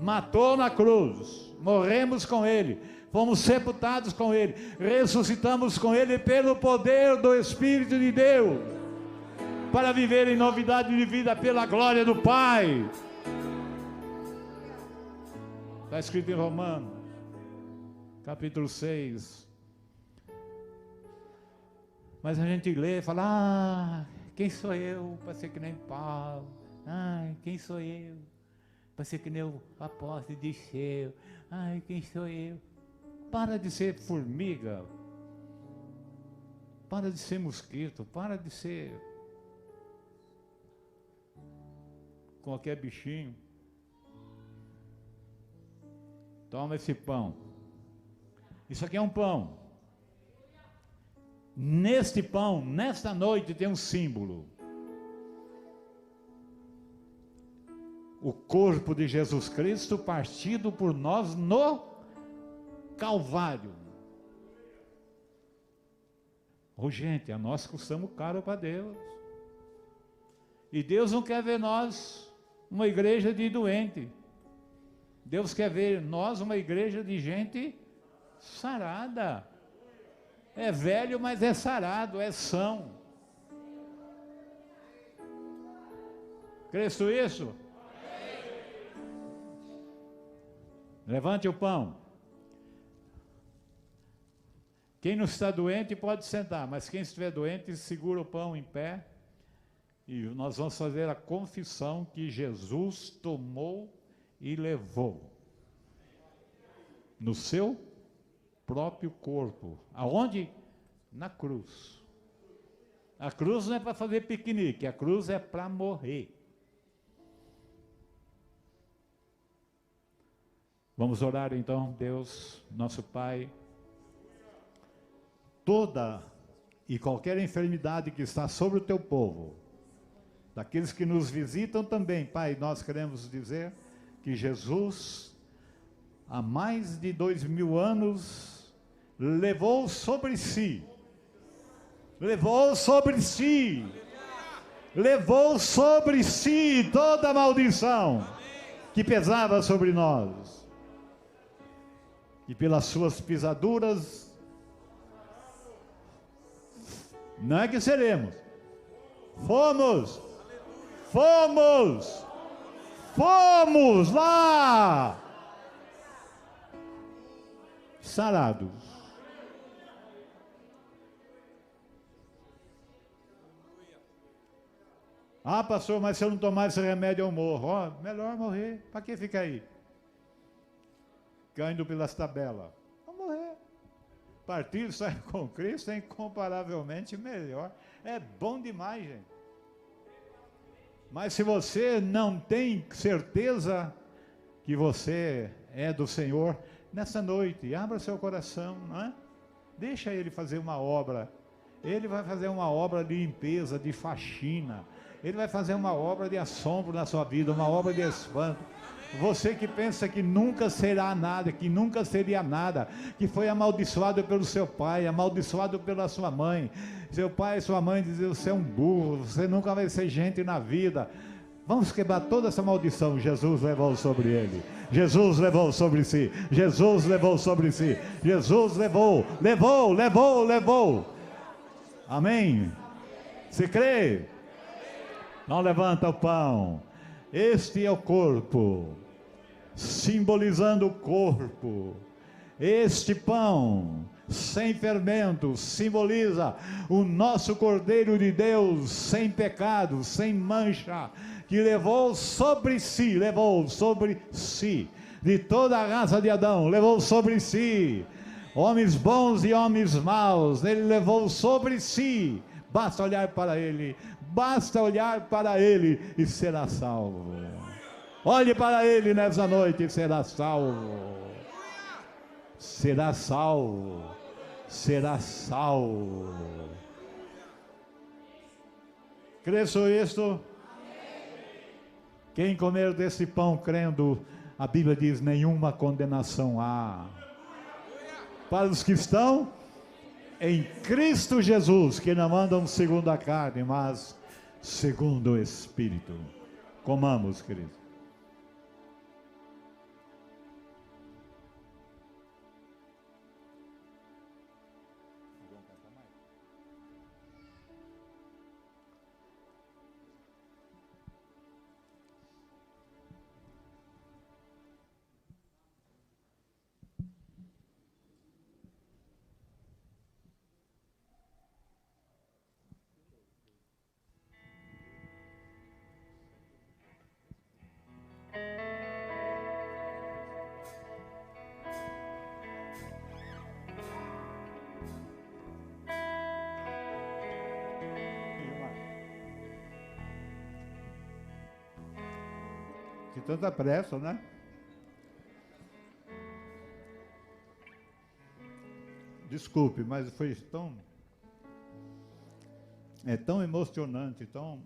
Speaker 1: matou na cruz, morremos com ele, fomos sepultados com ele, ressuscitamos com ele pelo poder do Espírito de Deus, para viver em novidade de vida pela glória do Pai. Está escrito em Romanos, capítulo 6. Mas a gente lê e fala: quem sou eu para ser que nem Paulo? Quem sou eu para ser que nem o apóstolo Disseu? Quem sou eu? Para de ser formiga, para de ser mosquito, para de ser qualquer bichinho. Toma esse pão. Isso aqui é um pão. Neste pão, nesta noite, tem um símbolo. O corpo de Jesus Cristo partido por nós no Calvário. Gente, nós custamos caro para Deus. E Deus não quer ver nós uma igreja de doente. Deus quer ver nós uma igreja de gente sarada. É velho, mas é sarado, é são. Crês tu isso? Levante o pão. Quem não está doente pode sentar, mas quem estiver doente, segura o pão em pé. E nós vamos fazer a confissão que Jesus tomou e levou no seu próprio corpo. Aonde? Na cruz. A cruz não é para fazer piquenique, a cruz é para morrer. Vamos orar então, Deus, nosso Pai. Toda e qualquer enfermidade que está sobre o teu povo, daqueles que nos visitam também, Pai, nós queremos dizer que Jesus, há mais de 2000 anos, levou sobre si, toda a maldição que pesava sobre nós. E pelas suas pisaduras, não é que seremos, fomos lá, sarados. Ah, pastor, mas se eu não tomar esse remédio eu morro. Ó, melhor morrer, para que ficar aí? Caindo pelas tabelas. Vamos morrer. Partir e sair com Cristo é incomparavelmente melhor. É bom demais, gente. Mas se você não tem certeza que você é do Senhor, nessa noite, abra seu coração, não é? Deixa Ele fazer uma obra. Ele vai fazer uma obra de limpeza, de faxina. Ele vai fazer uma obra de assombro na sua vida, uma obra de espanto. Você que pensa que nunca será nada, que nunca seria nada, que foi amaldiçoado pelo seu pai, amaldiçoado pela sua mãe. Seu pai e sua mãe diziam, você é um burro, você nunca vai ser gente na vida. Vamos quebrar toda essa maldição. Jesus levou sobre ele. Jesus levou sobre si. Jesus levou sobre si. Jesus levou. Amém? Se crê? Não levanta o pão. Este é o corpo, simbolizando o corpo. Este pão, sem fermento, simboliza o nosso Cordeiro de Deus, sem pecado, sem mancha, que levou sobre si, de toda a raça de Adão, levou sobre si, homens bons e homens maus, ele levou sobre si. Basta olhar para ele e será salvo. Olhe para ele nessa noite e será salvo. Será salvo. Cresço isto? Quem comer desse pão crendo, a Bíblia diz, nenhuma condenação há. Para os que estão em Cristo Jesus, que não andam segundo a carne, mas segundo o Espírito. Comamos, querido. Que tanta pressa, né? Desculpe, mas foi tão emocionante, tão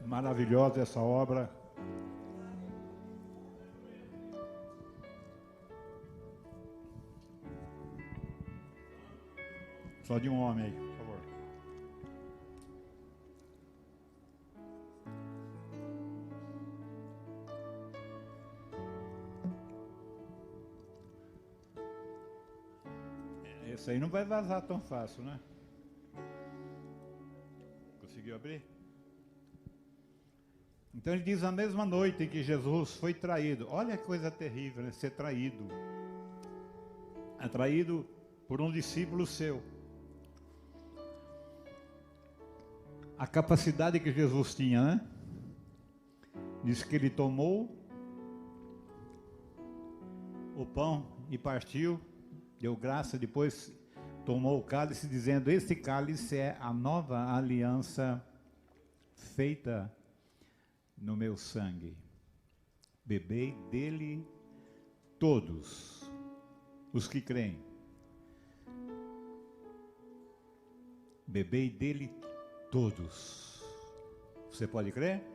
Speaker 1: maravilhosa essa obra. Só de um homem aí, por favor. Esse aí não vai vazar tão fácil, né? Conseguiu abrir? Então ele diz: a mesma noite em que Jesus foi traído. Olha que coisa terrível, né? Ser traído. É traído por um discípulo seu. A capacidade que Jesus tinha, né? Diz que ele tomou o pão e partiu, deu graça, depois tomou o cálice, dizendo: este cálice é a nova aliança feita no meu sangue. Bebei dele todos os que creem. Bebei dele todos. Você pode crer?